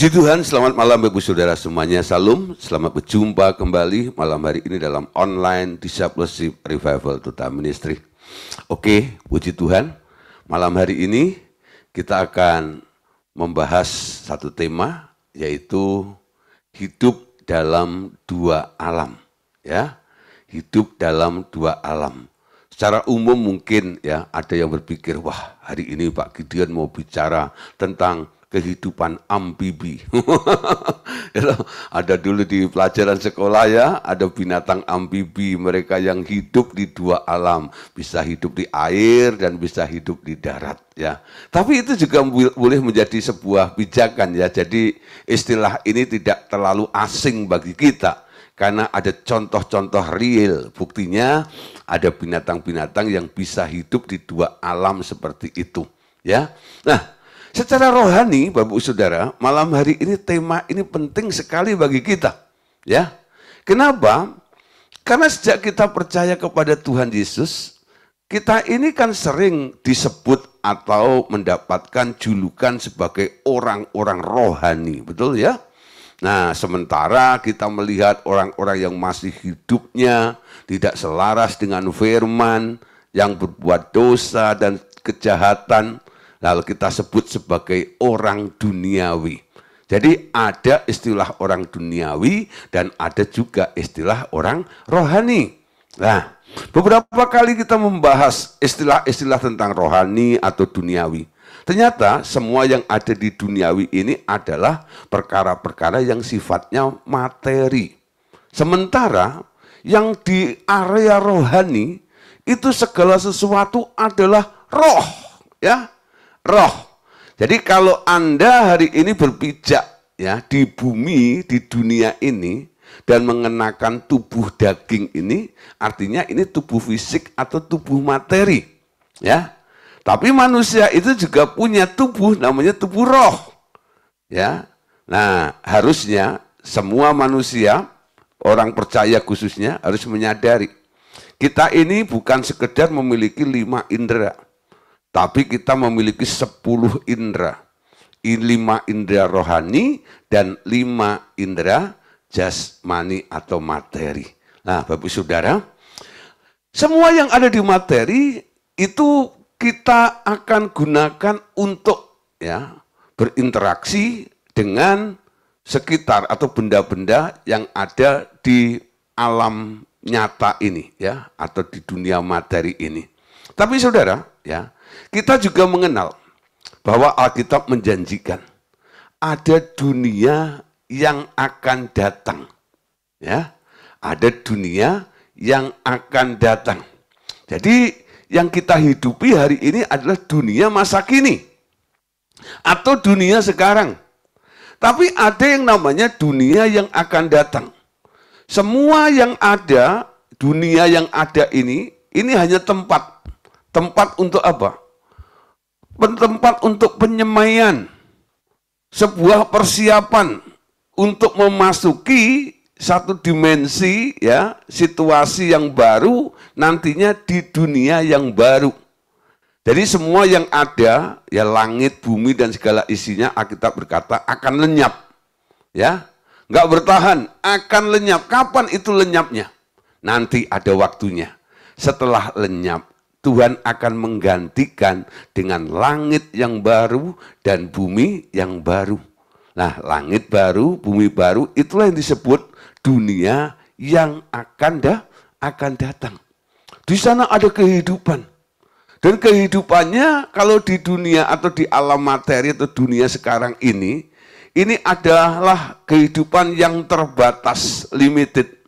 Puji Tuhan, selamat malam Bapak Saudara semuanya. Salam, selamat berjumpa kembali malam hari ini dalam online Discipleship Revival Total Ministry. Oke, puji Tuhan. Malam hari ini kita akan membahas satu tema, yaitu hidup dalam dua alam. Ya, hidup dalam dua alam. Secara umum mungkin ya ada yang berpikir, wah hari ini Pak Gideon mau bicara tentang kehidupan amfibi. Ada dulu di pelajaran sekolah ya, ada binatang amfibi, mereka yang hidup di dua alam, bisa hidup di air dan bisa hidup di darat ya. Tapi itu juga boleh menjadi sebuah pijakan ya. Jadi istilah ini tidak terlalu asing bagi kita karena ada contoh-contoh real. Buktinya ada binatang-binatang yang bisa hidup di dua alam seperti itu ya. Nah, secara rohani, Bapak Saudara, malam hari ini tema ini penting sekali bagi kita. Ya, kenapa? Karena sejak kita percaya kepada Tuhan Yesus, kita ini kan sering disebut atau mendapatkan julukan sebagai orang-orang rohani, betul ya? Nah, sementara kita melihat orang-orang yang masih hidupnya tidak selaras dengan firman, yang berbuat dosa dan kejahatan, lalu kita sebut sebagai orang duniawi. Jadi ada istilah orang duniawi dan ada juga istilah orang rohani. Nah, beberapa kali kita membahas istilah-istilah tentang rohani atau duniawi. Ternyata semua yang ada di duniawi ini adalah perkara-perkara yang sifatnya materi. Sementara yang di area rohani itu segala sesuatu adalah roh, ya. Roh. Jadi kalau Anda hari ini berpijak ya di bumi, di dunia ini dan mengenakan tubuh daging ini, artinya ini tubuh fisik atau tubuh materi, ya. Tapi manusia itu juga punya tubuh namanya tubuh roh. Ya. Nah, harusnya semua manusia, orang percaya khususnya harus menyadari kita ini bukan sekedar memiliki 5 indera. Tapi kita memiliki 10 indera. 5 indera rohani dan 5 indera jasmani atau materi. Nah, Bapak Saudara, semua yang ada di materi itu kita akan gunakan untuk ya berinteraksi dengan sekitar atau benda-benda yang ada di alam nyata ini ya atau di dunia materi ini. Tapi Saudara, ya, kita juga mengenal bahwa Alkitab menjanjikan ada dunia yang akan datang. Ya, ada dunia yang akan datang. Jadi yang kita hidupi hari ini adalah dunia masa kini atau dunia sekarang. Tapi ada yang namanya dunia yang akan datang. Semua yang ada, dunia yang ada ini hanya tempat. Tempat untuk apa? Tempat untuk penyemaian. Sebuah persiapan untuk memasuki satu dimensi ya, situasi yang baru nantinya di dunia yang baru. Jadi semua yang ada, ya langit, bumi dan segala isinya, Alkitab berkata akan lenyap. Ya, nggak bertahan, akan lenyap. Kapan itu lenyapnya? Nanti ada waktunya. Setelah lenyap, Tuhan akan menggantikan dengan langit yang baru dan bumi yang baru. Nah, langit baru, bumi baru, itulah yang disebut dunia yang akan datang. Di sana ada kehidupan. Dan kehidupannya kalau di dunia atau di alam materi atau dunia sekarang ini adalah kehidupan yang terbatas, limited.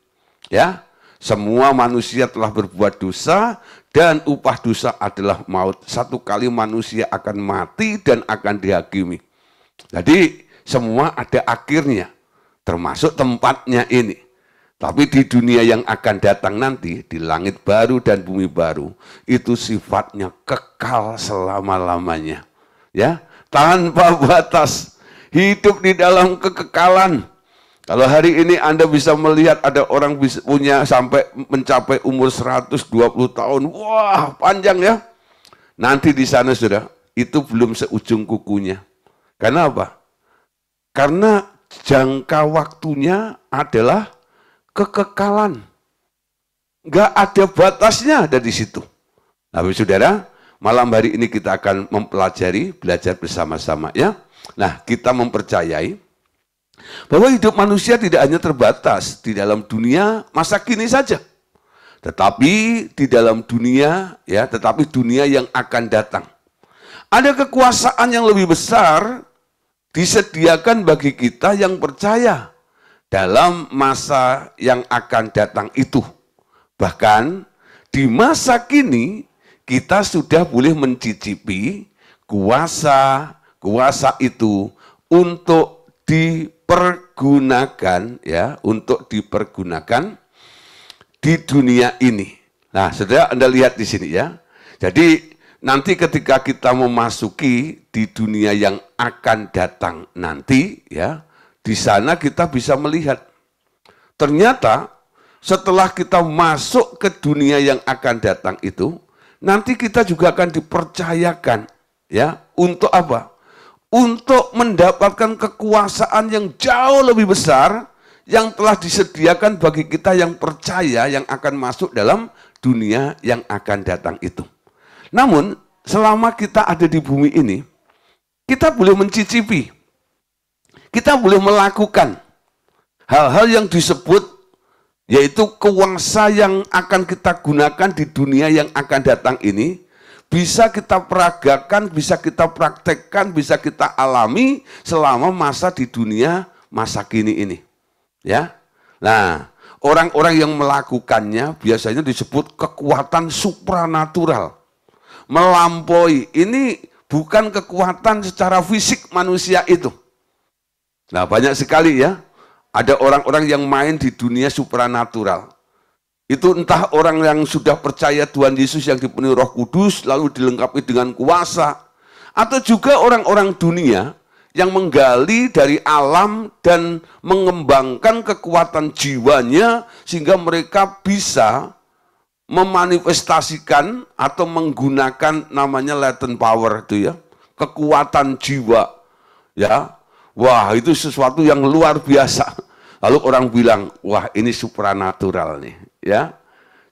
Ya, semua manusia telah berbuat dosa dan upah dosa adalah maut. Satu kali manusia akan mati dan akan dihakimi. Jadi semua ada akhirnya, termasuk tempatnya ini. Tapi di dunia yang akan datang nanti, di langit baru dan bumi baru, itu sifatnya kekal selama-lamanya. Ya, tanpa batas, hidup di dalam kekekalan. Kalau hari ini Anda bisa melihat ada orang bisa punya sampai mencapai umur 120 tahun. Wah, panjang ya. Nanti di sana sudah, itu belum seujung kukunya. Karena apa? Karena jangka waktunya adalah kekekalan. Nggak ada batasnya ada di situ. Nah, saudara, malam hari ini kita akan mempelajari, belajar bersama-sama ya. Nah, kita mempercayai bahwa hidup manusia tidak hanya terbatas di dalam dunia masa kini saja. Tetapi di dalam dunia ya, tetapi dunia yang akan datang. Ada kekuasaan yang lebih besar disediakan bagi kita yang percaya dalam masa yang akan datang itu. Bahkan di masa kini kita sudah boleh mencicipi kuasa itu untuk dipergunakan ya, untuk dipergunakan di dunia ini. Nah, saudara, Anda lihat di sini ya. Jadi nanti ketika kita memasuki di dunia yang akan datang nanti ya, di sana kita bisa melihat ternyata setelah kita masuk ke dunia yang akan datang itu, nanti kita juga akan dipercayakan ya, untuk apa? Untuk mendapatkan kekuasaan yang jauh lebih besar yang telah disediakan bagi kita yang percaya yang akan masuk dalam dunia yang akan datang itu. Namun, selama kita ada di bumi ini, kita boleh mencicipi, kita boleh melakukan hal-hal yang disebut, yaitu kuasa yang akan kita gunakan di dunia yang akan datang ini, bisa kita peragakan, bisa kita praktekkan, bisa kita alami selama masa di dunia masa kini ini. Ya, nah, orang-orang yang melakukannya biasanya disebut kekuatan supranatural. Melampaui, ini bukan kekuatan secara fisik manusia itu. Nah, banyak sekali ya, ada orang-orang yang main di dunia supranatural. Itu entah orang yang sudah percaya Tuhan Yesus yang dipenuhi Roh Kudus, lalu dilengkapi dengan kuasa. Atau juga orang-orang dunia yang menggali dari alam dan mengembangkan kekuatan jiwanya, sehingga mereka bisa memanifestasikan atau menggunakan namanya latent power itu ya, kekuatan jiwa ya. Wah, itu sesuatu yang luar biasa. Lalu orang bilang, wah ini supranatural nih ya.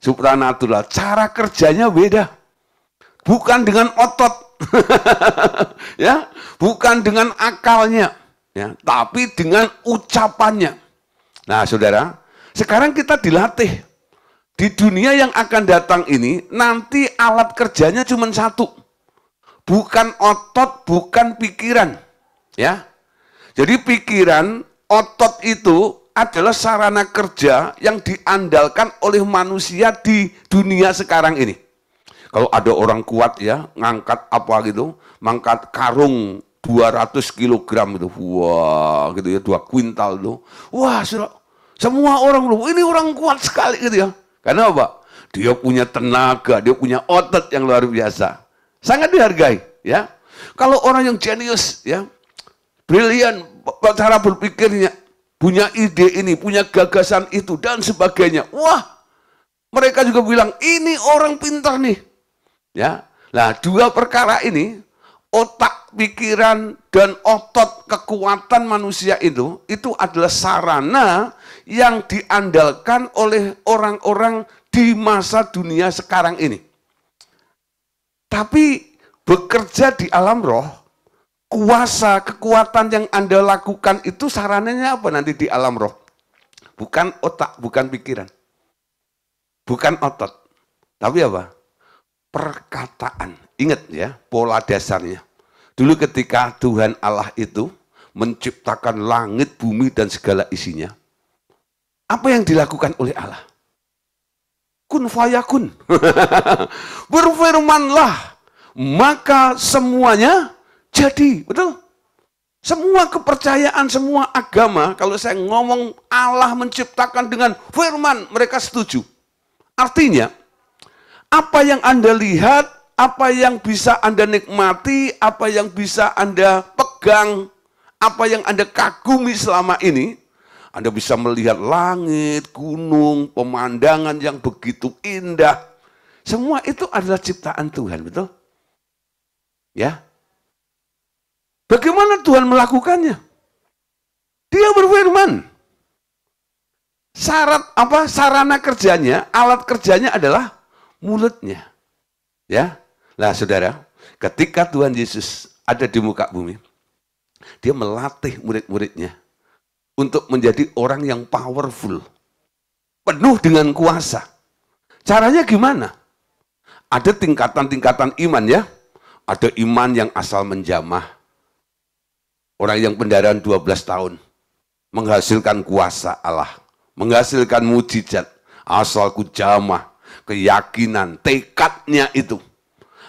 Supranatural, cara kerjanya beda. Bukan dengan otot. Ya, bukan dengan akalnya ya, tapi dengan ucapannya. Nah, saudara, sekarang kita dilatih. Di dunia yang akan datang ini, nanti alat kerjanya cuma satu. Bukan otot, bukan pikiran. Ya. Jadi pikiran, otot itu adalah sarana kerja yang diandalkan oleh manusia di dunia sekarang ini. Kalau ada orang kuat ya, ngangkat apa gitu, mangkat karung 200 kilogram itu, wah gitu ya, 2 kuintal itu. Wah, semua orang ini orang kuat sekali gitu ya. Karena apa? Dia punya tenaga, dia punya otot yang luar biasa. Sangat dihargai ya. Kalau orang yang jenius ya, brilian cara berpikirnya, punya ide ini, punya gagasan itu dan sebagainya. Wah, mereka juga bilang ini orang pintar nih. Ya. Nah, dua perkara ini, otak, pikiran dan otot, kekuatan manusia itu adalah sarana yang diandalkan oleh orang-orang di masa dunia sekarang ini. Tapi bekerja di alam roh, kuasa, kekuatan yang Anda lakukan itu sarananya apa nanti di alam roh? Bukan otak, bukan pikiran. Bukan otot. Tapi apa? Perkataan. Ingat ya, pola dasarnya. Dulu ketika Tuhan Allah itu menciptakan langit, bumi, dan segala isinya, apa yang dilakukan oleh Allah? Kun fayakun. Berfirmanlah, maka semuanya jadi. Betul? Semua kepercayaan, semua agama, kalau saya ngomong Allah menciptakan dengan firman, mereka setuju. Artinya, apa yang Anda lihat, apa yang bisa Anda nikmati, apa yang bisa Anda pegang, apa yang Anda kagumi selama ini, Anda bisa melihat langit, gunung, pemandangan yang begitu indah. Semua itu adalah ciptaan Tuhan, betul? Ya. Bagaimana Tuhan melakukannya? Dia berfirman. Syarat apa? Sarana kerjanya, alat kerjanya adalah mulutnya. Ya. Nah, Saudara, ketika Tuhan Yesus ada di muka bumi, dia melatih murid-muridnya untuk menjadi orang yang powerful, penuh dengan kuasa. Caranya gimana? Ada tingkatan-tingkatan iman ya. Ada iman yang asal menjamah. Orang yang pendarahan 12 tahun. Menghasilkan kuasa Allah. Menghasilkan mujizat. Asal kujamah. Keyakinan, tekadnya itu.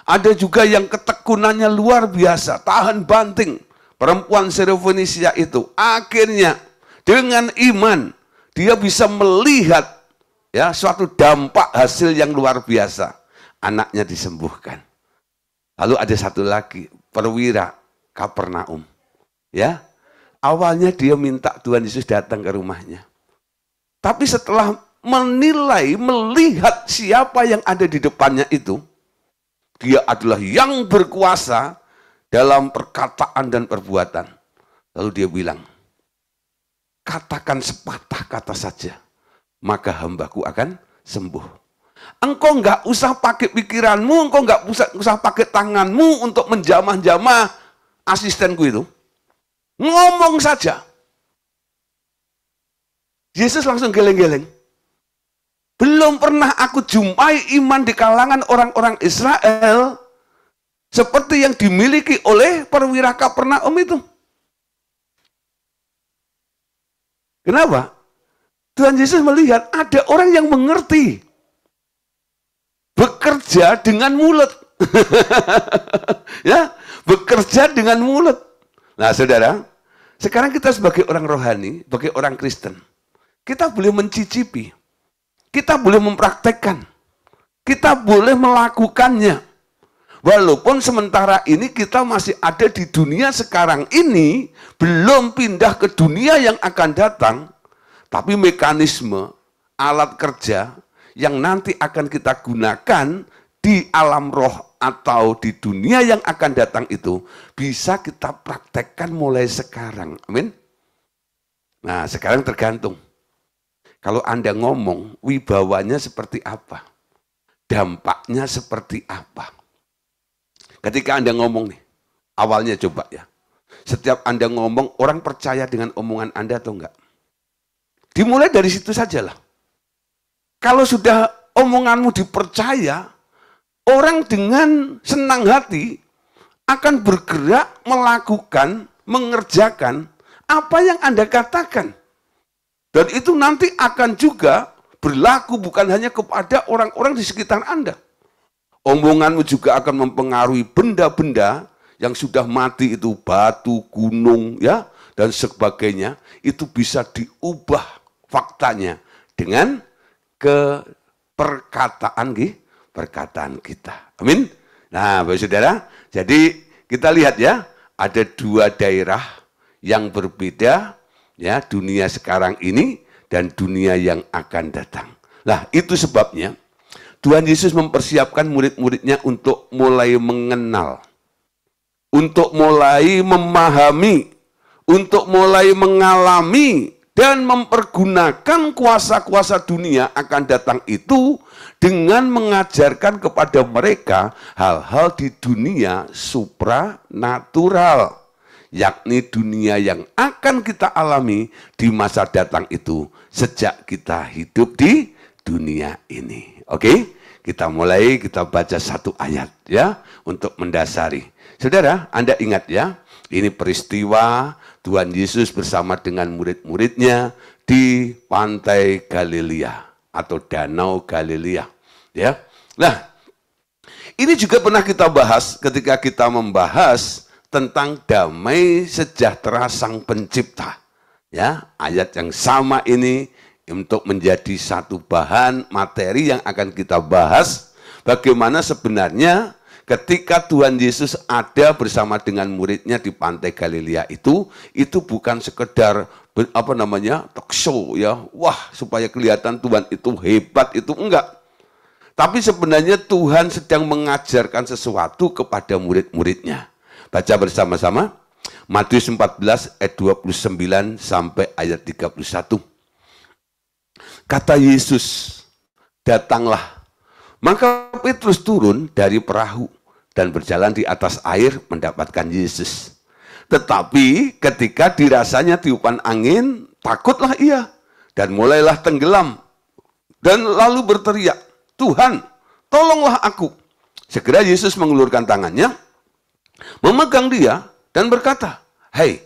Ada juga yang ketekunannya luar biasa. Tahan banting. Perempuan Syro-Fenisia itu. Akhirnya dengan iman. Dia bisa melihat ya suatu dampak hasil yang luar biasa. Anaknya disembuhkan. Lalu ada satu lagi, perwira Kapernaum. Ya, awalnya dia minta Tuhan Yesus datang ke rumahnya. Tapi setelah menilai, melihat siapa yang ada di depannya itu, dia adalah yang berkuasa dalam perkataan dan perbuatan. Lalu dia bilang, katakan sepatah kata saja, maka hambaku akan sembuh. Engkau nggak usah pakai pikiranmu, engkau nggak usah pakai tanganmu untuk menjamah-jamah asistenku itu. Ngomong saja. Yesus langsung geleng-geleng. Belum pernah aku jumpai iman di kalangan orang-orang Israel seperti yang dimiliki oleh perwira Kapernaum itu. Kenapa? Tuhan Yesus melihat ada orang yang mengerti. Bekerja dengan mulut. Ya, bekerja dengan mulut. Nah, Saudara, sekarang kita sebagai orang rohani, sebagai orang Kristen, kita boleh mencicipi. Kita boleh mempraktekkan. Kita boleh melakukannya. Walaupun sementara ini kita masih ada di dunia sekarang ini, belum pindah ke dunia yang akan datang, tapi mekanisme, alat kerja, yang nanti akan kita gunakan di alam roh atau di dunia yang akan datang itu bisa kita praktekkan mulai sekarang. Amin. Nah, sekarang tergantung. Kalau Anda ngomong, wibawanya seperti apa? Dampaknya seperti apa? Ketika Anda ngomong nih, awalnya coba ya. Setiap Anda ngomong, orang percaya dengan omongan Anda atau enggak? Dimulai dari situ sajalah. Kalau sudah omonganmu dipercaya, orang dengan senang hati akan bergerak melakukan, mengerjakan apa yang Anda katakan. Dan itu nanti akan juga berlaku bukan hanya kepada orang-orang di sekitar Anda. Omonganmu juga akan mempengaruhi benda-benda yang sudah mati itu, batu, gunung, ya, dan sebagainya. Itu bisa diubah faktanya dengan perkataan kita. Amin. Nah, Bapak Saudara, jadi kita lihat ya, ada dua daerah yang berbeda ya, dunia sekarang ini dan dunia yang akan datang. Nah, itu sebabnya Tuhan Yesus mempersiapkan murid-muridnya untuk mulai mengenal, untuk mulai memahami, untuk mulai mengalami dan mempergunakan kuasa-kuasa dunia akan datang itu dengan mengajarkan kepada mereka hal-hal di dunia supranatural, yakni dunia yang akan kita alami di masa datang itu sejak kita hidup di dunia ini. Oke, kita mulai, kita baca satu ayat ya untuk mendasari. Saudara, Anda ingat ya, ini peristiwa Tuhan Yesus bersama dengan murid-muridnya di pantai Galilea atau Danau Galilea. Ya, nah ini juga pernah kita bahas ketika kita membahas tentang damai sejahtera Sang Pencipta. Ya, ayat yang sama ini untuk menjadi satu bahan materi yang akan kita bahas. Bagaimana sebenarnya ketika Tuhan Yesus ada bersama dengan muridnya di pantai Galilea itu bukan sekedar talk show ya, wah supaya kelihatan Tuhan itu hebat, itu enggak. Tapi sebenarnya Tuhan sedang mengajarkan sesuatu kepada murid-muridnya. Baca bersama-sama. Matius 14 ayat 29 sampai ayat 31. Kata Yesus, datanglah. Maka Petrus turun dari perahu dan berjalan di atas air mendapatkan Yesus. Tetapi ketika dirasanya tiupan angin, takutlah ia dan mulailah tenggelam. Dan lalu berteriak, Tuhan, tolonglah aku. Segera Yesus mengulurkan tangannya, memegang dia dan berkata, hei,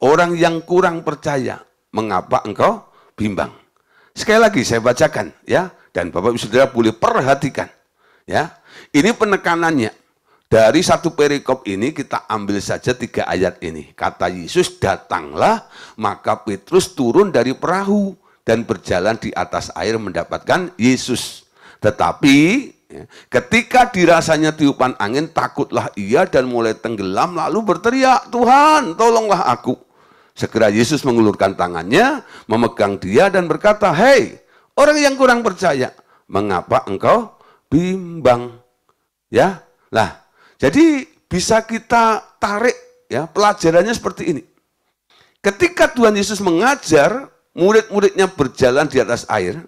orang yang kurang percaya, mengapa engkau bimbang? Sekali lagi saya bacakan ya, dan Bapak Ibu Saudara boleh perhatikan ya. Ini penekanannya. Dari satu perikop ini kita ambil saja 3 ayat ini. Kata Yesus, datanglah, maka Petrus turun dari perahu dan berjalan di atas air mendapatkan Yesus. Tetapi ketika dirasanya tiupan angin, takutlah ia dan mulai tenggelam, lalu berteriak, Tuhan, tolonglah aku. Segera Yesus mengulurkan tangannya, memegang dia dan berkata, hei, orang yang kurang percaya, mengapa engkau bimbang? Ya, nah, jadi bisa kita tarik ya pelajarannya seperti ini. Ketika Tuhan Yesus mengajar, murid-muridnya berjalan di atas air,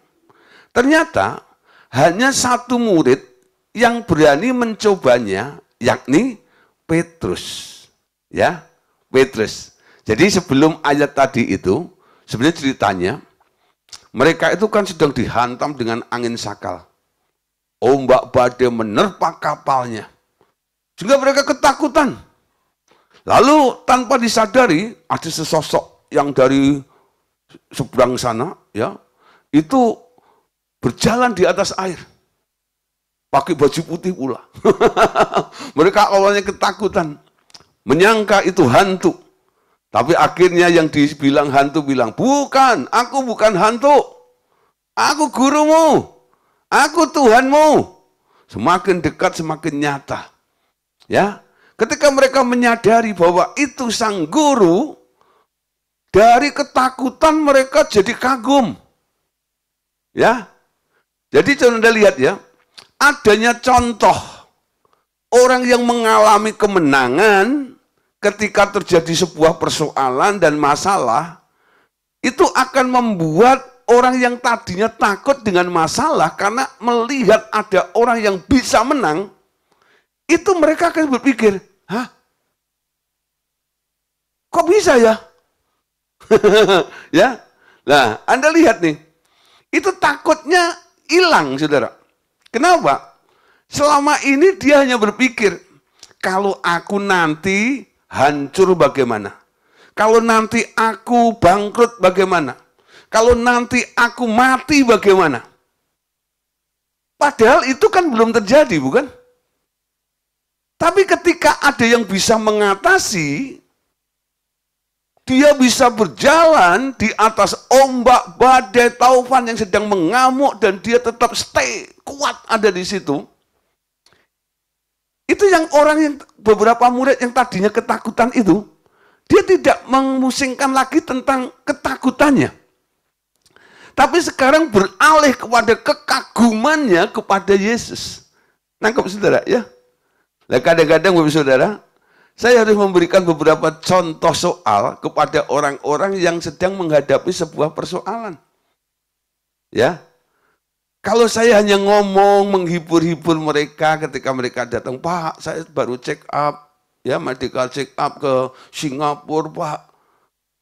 ternyata hanya satu murid yang berani mencobanya, yakni Petrus. Ya, Petrus. Jadi sebelum ayat tadi itu, sebenarnya ceritanya, mereka itu kan sedang dihantam dengan angin sakal. Ombak badai menerpa kapalnya. Sehingga mereka ketakutan. Lalu tanpa disadari, ada sesosok yang dari seberang sana, ya, itu berjalan di atas air. Pakai baju putih pula. Mereka awalnya ketakutan. Menyangka itu hantu. Tapi akhirnya yang dibilang hantu bilang, bukan, aku bukan hantu. Aku gurumu. Aku Tuhanmu. Semakin dekat semakin nyata. Ya, ketika mereka menyadari bahwa itu sang guru, dari ketakutan mereka jadi kagum. Ya, jadi coba Anda lihat ya, adanya contoh orang yang mengalami kemenangan ketika terjadi sebuah persoalan dan masalah, itu akan membuat orang yang tadinya takut dengan masalah karena melihat ada orang yang bisa menang, itu mereka akan berpikir, hah? Kok bisa ya? Ya, nah Anda lihat nih, itu takutnya hilang, saudara. Kenapa? Selama ini dia hanya berpikir, kalau aku nanti hancur bagaimana? Kalau nanti aku bangkrut bagaimana? Kalau nanti aku mati bagaimana? Padahal itu kan belum terjadi, bukan? Tapi ketika ada yang bisa mengatasi, dia bisa berjalan di atas ombak, badai, taufan yang sedang mengamuk dan dia tetap stay, kuat ada di situ. Itu yang orang yang beberapa murid yang tadinya ketakutan itu, dia tidak memusingkan lagi tentang ketakutannya. Tapi sekarang beralih kepada kekagumannya kepada Yesus. Nangkep saudara ya? Nah, kadang-kadang Bapak Saudara, saya harus memberikan beberapa contoh soal kepada orang-orang yang sedang menghadapi sebuah persoalan. Ya, kalau saya hanya ngomong, menghibur-hibur mereka ketika mereka datang, Pak, saya baru check up, ya medical check up ke Singapura, Pak.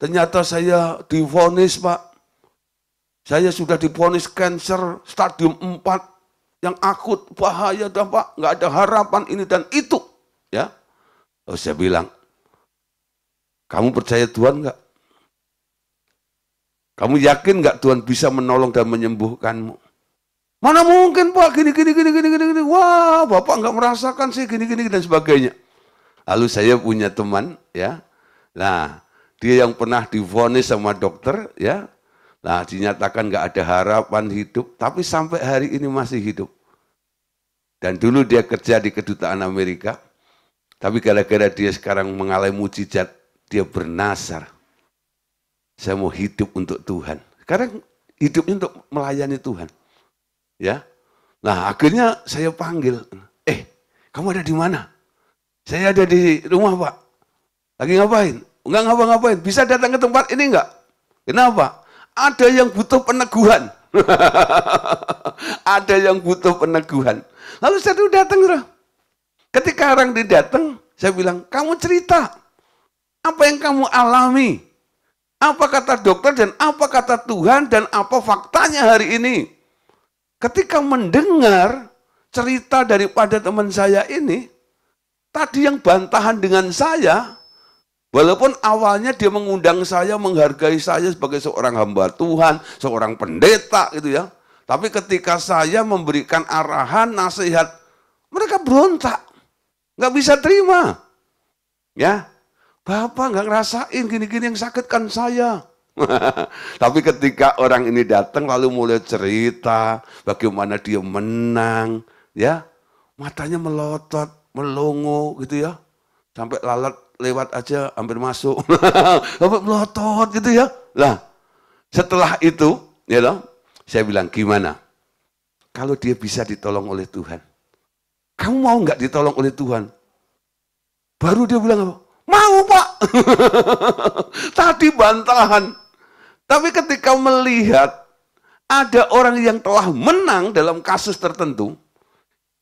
Ternyata saya divonis, Pak. Saya sudah divonis kanker stadium 4. Yang akut, bahaya dah Pak, nggak ada harapan ini dan itu. Ya, saya bilang, kamu percaya Tuhan nggak? Kamu yakin nggak Tuhan bisa menolong dan menyembuhkanmu? Mana mungkin Pak, gini. Wah, Bapak nggak merasakan sih gini dan sebagainya. Lalu saya punya teman, ya. Nah, dia yang pernah divonis sama dokter, ya. Nah, dinyatakan nggak ada harapan hidup, tapi sampai hari ini masih hidup. Dan dulu dia kerja di kedutaan Amerika, tapi gara-gara dia sekarang mengalami mujizat, dia bernasar. Saya mau hidup untuk Tuhan. Sekarang hidupnya untuk melayani Tuhan. Ya, nah akhirnya saya panggil, kamu ada di mana? Saya ada di rumah Pak. Lagi ngapain? Enggak ngapa-ngapain. Bisa datang ke tempat ini enggak? Kenapa? Ada yang butuh peneguhan. Ada yang butuh peneguhan. Lalu saya tuh datang. Ketika orang datang, saya bilang, kamu cerita. Apa yang kamu alami? Apa kata dokter dan apa kata Tuhan dan apa faktanya hari ini? Ketika mendengar cerita daripada teman saya ini, tadi yang bantahan dengan saya, walaupun awalnya dia mengundang saya, menghargai saya sebagai seorang hamba Tuhan, seorang pendeta gitu ya. Tapi ketika saya memberikan arahan, nasihat, mereka berontak. Nggak bisa terima. Ya, Bapak nggak ngerasain gini-gini yang sakit kan saya. Tapi ketika orang ini datang lalu mulai cerita bagaimana dia menang, ya matanya melotot, melongo gitu ya, sampai lalat lewat aja hampir masuk, sampai melotot gitu ya. Lah setelah itu, ya loh, saya bilang gimana? Kalau dia bisa ditolong oleh Tuhan, kamu mau nggak ditolong oleh Tuhan? Baru dia bilang apa? Mau Pak. Tadi bantahan. Tapi ketika melihat ada orang yang telah menang dalam kasus tertentu,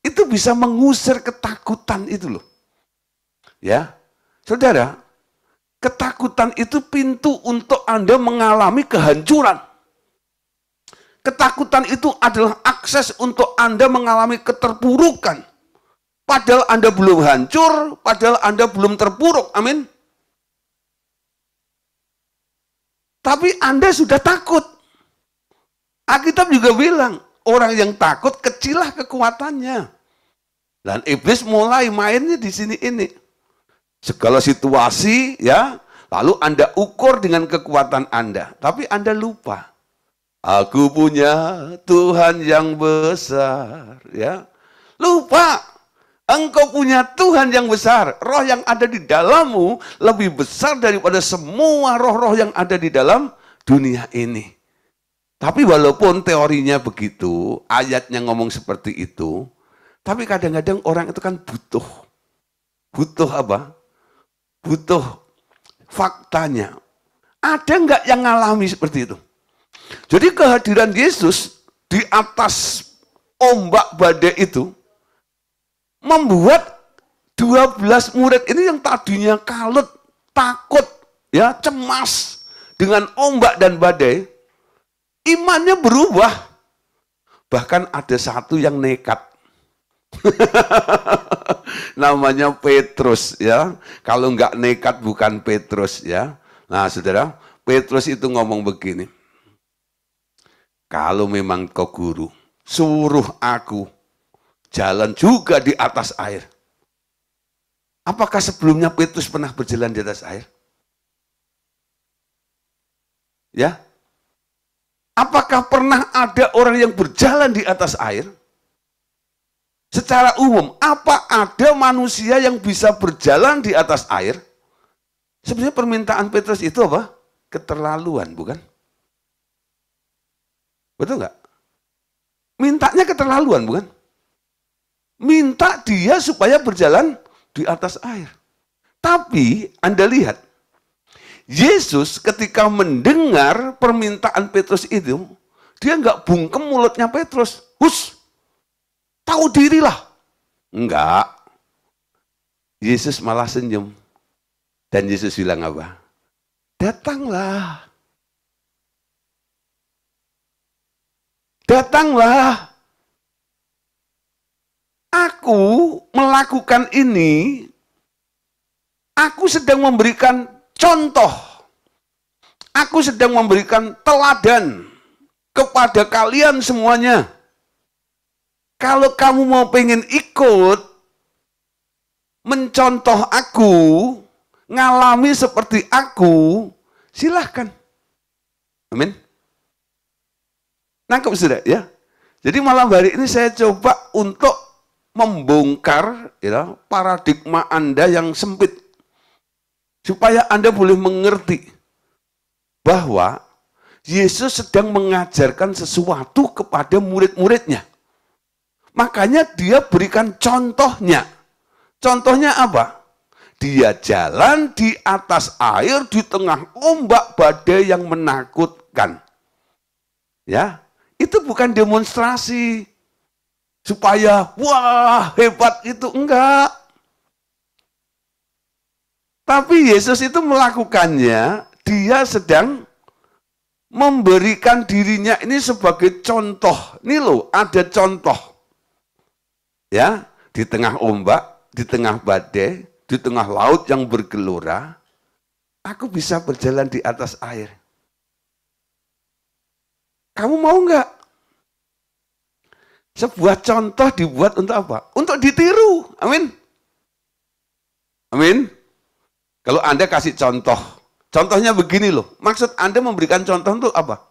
itu bisa mengusir ketakutan itu loh. Ya, saudara, ketakutan itu pintu untuk Anda mengalami kehancuran. Ketakutan itu adalah akses untuk Anda mengalami keterpurukan. Padahal Anda belum hancur, padahal Anda belum terpuruk. Amin. Tapi Anda sudah takut. Alkitab juga bilang, orang yang takut kecilah kekuatannya. Dan iblis mulai mainnya di sini ini. Segala situasi ya, lalu Anda ukur dengan kekuatan Anda. Tapi Anda lupa. Aku punya Tuhan yang besar, ya. Lupa. Engkau punya Tuhan yang besar. Roh yang ada di dalammu lebih besar daripada semua roh-roh yang ada di dalam dunia ini. Tapi walaupun teorinya begitu, ayatnya ngomong seperti itu, tapi kadang-kadang orang itu kan butuh. Butuh apa? Butuh faktanya. Ada enggak yang ngalami seperti itu? Jadi kehadiran Yesus di atas ombak badai itu, membuat 12 murid ini yang tadinya kalut, takut, ya cemas dengan ombak dan badai, imannya berubah. Bahkan ada satu yang nekat. Namanya Petrus ya. Kalau enggak nekat bukan Petrus ya. Nah saudara, Petrus itu ngomong begini. Kalau memang kau guru, suruh aku jalan juga di atas air. Apakah sebelumnya Petrus pernah berjalan di atas air? Ya. Apakah pernah ada orang yang berjalan di atas air? Secara umum, apa ada manusia yang bisa berjalan di atas air? Sebenarnya permintaan Petrus itu apa? Keterlaluan, bukan? Betul nggak? Mintanya keterlaluan, bukan? Minta dia supaya berjalan di atas air. Tapi Anda lihat, Yesus ketika mendengar permintaan Petrus itu, dia nggak bungkem mulutnya Petrus. Hus, tahu dirilah. Enggak. Yesus malah senyum. Dan Yesus bilang apa? Datanglah. Datanglah. Aku melakukan ini, aku sedang memberikan contoh. Aku sedang memberikan teladan kepada kalian semuanya. Kalau kamu mau pengen ikut, mencontoh aku, ngalami seperti aku, silahkan. Amin. Nangkep sudah ya? Jadi malam hari ini saya coba untuk membongkar ya, paradigma Anda yang sempit. Supaya Anda boleh mengerti bahwa Yesus sedang mengajarkan sesuatu kepada murid-muridnya. Makanya dia berikan contohnya. Contohnya apa? Dia jalan di atas air di tengah ombak badai yang menakutkan. Ya, itu bukan demonstrasi supaya wah hebat itu, enggak. Tapi Yesus itu melakukannya, dia sedang memberikan dirinya ini sebagai contoh. Ini loh, ada contoh. Ya, di tengah ombak, di tengah badai, di tengah laut yang bergelora, aku bisa berjalan di atas air. Kamu mau enggak? Sebuah contoh dibuat untuk apa? Untuk ditiru. Amin. Amin. Kalau Anda kasih contoh, contohnya begini loh. Maksud Anda memberikan contoh untuk apa?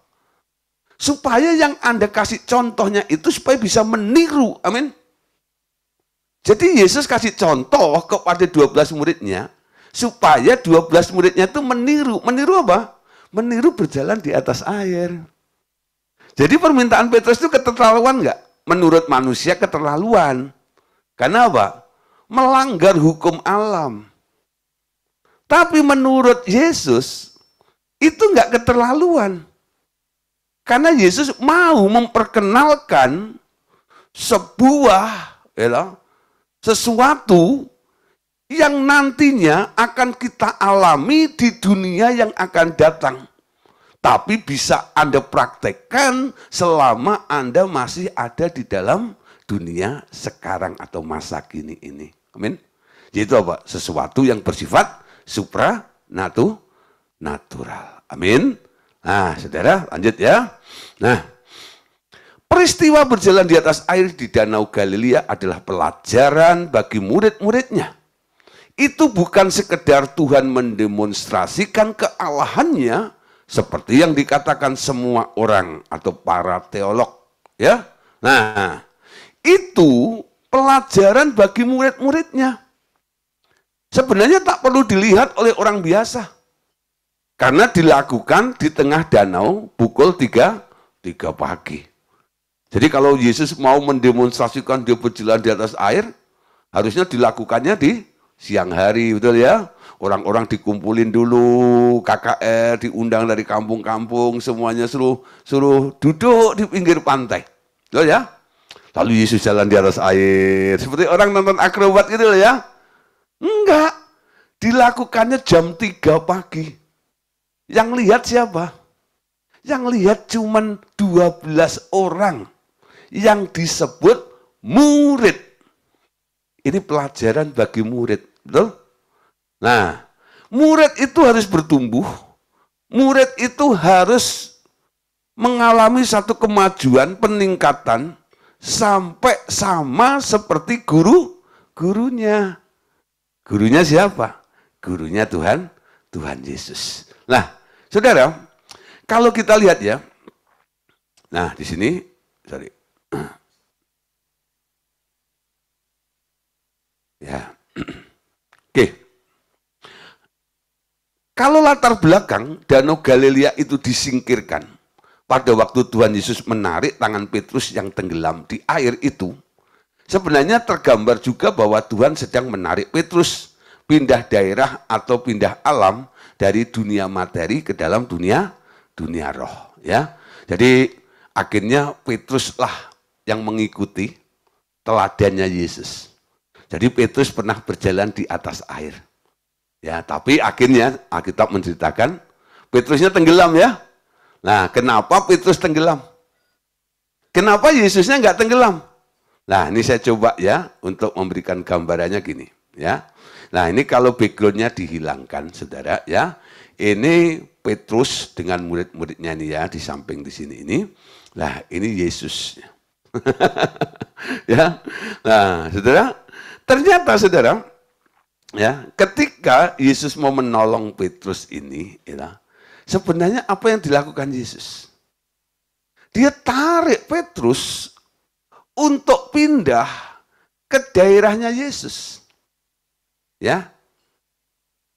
Supaya yang Anda kasih contohnya itu supaya bisa meniru. Amin. Jadi Yesus kasih contoh kepada 12 muridnya, supaya 12 muridnya itu meniru. Meniru apa? Meniru berjalan di atas air. Jadi permintaan Petrus itu keterlaluan enggak? Menurut manusia keterlaluan. Karena apa? Melanggar hukum alam. Tapi menurut Yesus, itu enggak keterlaluan. Karena Yesus mau memperkenalkan sebuah sesuatu yang nantinya akan kita alami di dunia yang akan datang. Tapi bisa Anda praktekkan selama Anda masih ada di dalam dunia sekarang atau masa kini ini. Amin. Yaitu apa? Sesuatu yang bersifat supranatural. Amin. Nah, saudara, lanjut ya. Nah, peristiwa berjalan di atas air di Danau Galilea adalah pelajaran bagi murid-muridnya. Itu bukan sekedar Tuhan mendemonstrasikan kealahannya seperti yang dikatakan semua orang atau para teolog, ya. Nah, itu pelajaran bagi murid-muridnya. Sebenarnya tak perlu dilihat oleh orang biasa. Karena dilakukan di tengah danau pukul 3 pagi. Jadi kalau Yesus mau mendemonstrasikan dia berjalan di atas air, harusnya dilakukannya di siang hari, betul ya? Orang-orang dikumpulin dulu, KKR diundang dari kampung-kampung, semuanya suruh duduk di pinggir pantai. Betul ya? Lalu Yesus jalan di atas air, seperti orang nonton akrobat gitu loh ya. Enggak, dilakukannya jam 3 pagi. Yang lihat siapa? Yang lihat cuman 12 orang yang disebut murid. Ini pelajaran bagi murid, betul? Nah, murid itu harus bertumbuh, murid itu harus mengalami satu kemajuan, peningkatan, sampai sama seperti gurunya. Gurunya siapa? Gurunya Tuhan Yesus. Nah, saudara, kalau kita lihat ya, nah di sini, ya, oke. Kalau latar belakang Danau Galilea itu disingkirkan, pada waktu Tuhan Yesus menarik tangan Petrus yang tenggelam di air itu, sebenarnya tergambar juga bahwa Tuhan sedang menarik Petrus pindah daerah atau pindah alam dari dunia materi ke dalam dunia roh, ya. Jadi akhirnya Petruslah yang mengikuti teladannya Yesus. Jadi Petrus pernah berjalan di atas air. Ya, tapi akhirnya Alkitab menceritakan Petrusnya tenggelam ya. Nah, kenapa Petrus tenggelam? Kenapa Yesusnya nggak tenggelam? Nah, ini saya coba ya untuk memberikan gambarannya gini ya. Nah, ini kalau backgroundnya dihilangkan, saudara ya. Ini Petrus dengan murid-muridnya nih ya di samping di sini ini. Nah, ini Yesus. Ya. Nah, saudara, ternyata saudara, ya, ketika Yesus mau menolong Petrus ini, ya, sebenarnya apa yang dilakukan Yesus? Dia tarik Petrus untuk pindah ke daerahnya Yesus. Ya.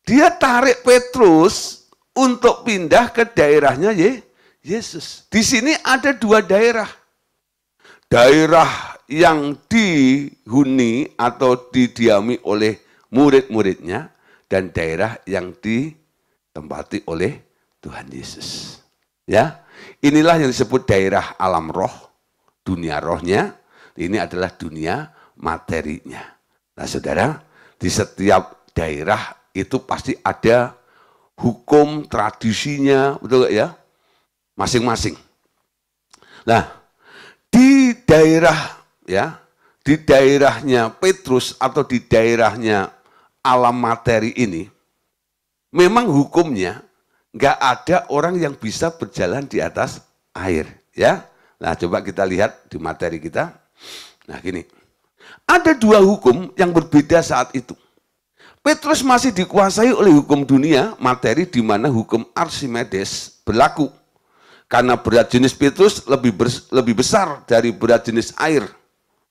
Dia tarik Petrus untuk pindah ke daerahnya Yesus. Di sini ada dua daerah. Daerah yang dihuni atau didiami oleh murid-muridnya, dan daerah yang ditempati oleh Tuhan Yesus. Ya, inilah yang disebut daerah alam roh, dunia rohnya. Ini adalah dunia materinya. Nah, saudara, di setiap daerah itu pasti ada hukum tradisinya, betul gak ya? Masing-masing. Nah, di daerah ya, di daerahnya Petrus atau di daerahnya alam materi ini, memang hukumnya nggak ada orang yang bisa berjalan di atas air, ya. Nah, coba kita lihat di materi kita. Nah, gini. Ada dua hukum yang berbeda saat itu. Petrus masih dikuasai oleh hukum dunia, materi, di mana hukum Archimedes berlaku. Karena berat jenis Petrus lebih besar dari berat jenis air.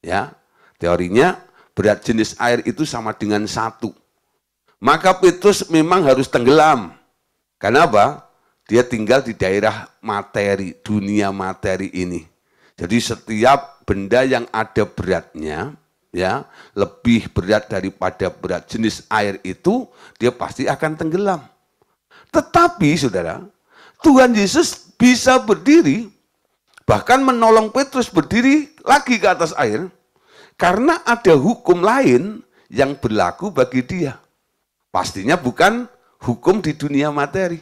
Ya, teorinya berat jenis air itu sama dengan 1. Maka Petrus memang harus tenggelam. Kenapa? Dia tinggal di daerah materi, dunia materi ini. Jadi setiap benda yang ada beratnya, ya, lebih berat daripada berat jenis air itu, dia pasti akan tenggelam. Tetapi saudara, Tuhan Yesus bisa berdiri, bahkan menolong Petrus berdiri lagi ke atas air, karena ada hukum lain yang berlaku bagi dia. Pastinya bukan hukum di dunia materi,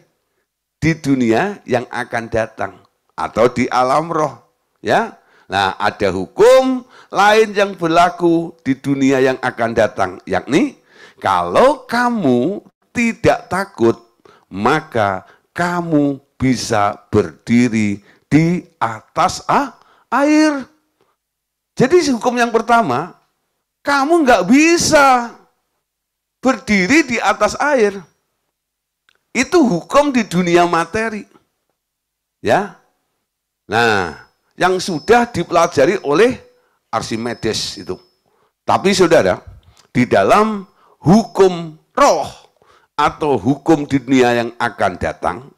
di dunia yang akan datang, atau di alam roh. Ya, nah ada hukum lain yang berlaku di dunia yang akan datang, yakni kalau kamu tidak takut, maka kamu bisa berdiri di atas air. Jadi hukum yang pertama, kamu nggak bisa berdiri di atas air. Itu hukum di dunia materi. Ya. Nah, yang sudah dipelajari oleh Archimedes itu. Tapi saudara, di dalam hukum roh atau hukum di dunia yang akan datang,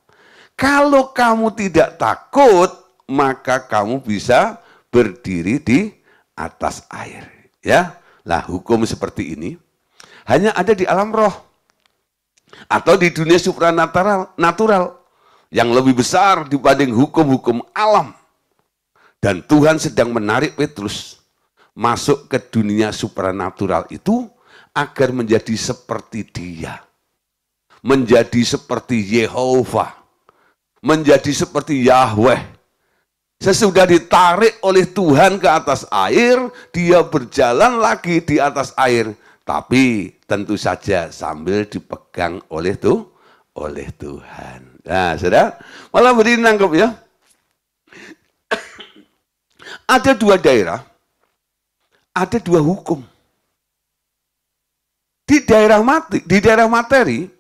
kalau kamu tidak takut, maka kamu bisa berdiri di atas air. Ya, lah hukum seperti ini hanya ada di alam roh atau di dunia supranatural yang lebih besar dibanding hukum-hukum alam. Dan Tuhan sedang menarik Petrus masuk ke dunia supranatural itu agar menjadi seperti Dia. Menjadi seperti Yehova. Menjadi seperti Yahweh. Sesudah ditarik oleh Tuhan ke atas air, dia berjalan lagi di atas air. Tapi tentu saja sambil dipegang oleh Tuhan. Nah, saudara, malah beri nangkep ya. Ada dua daerah, ada dua hukum. Di daerah materi,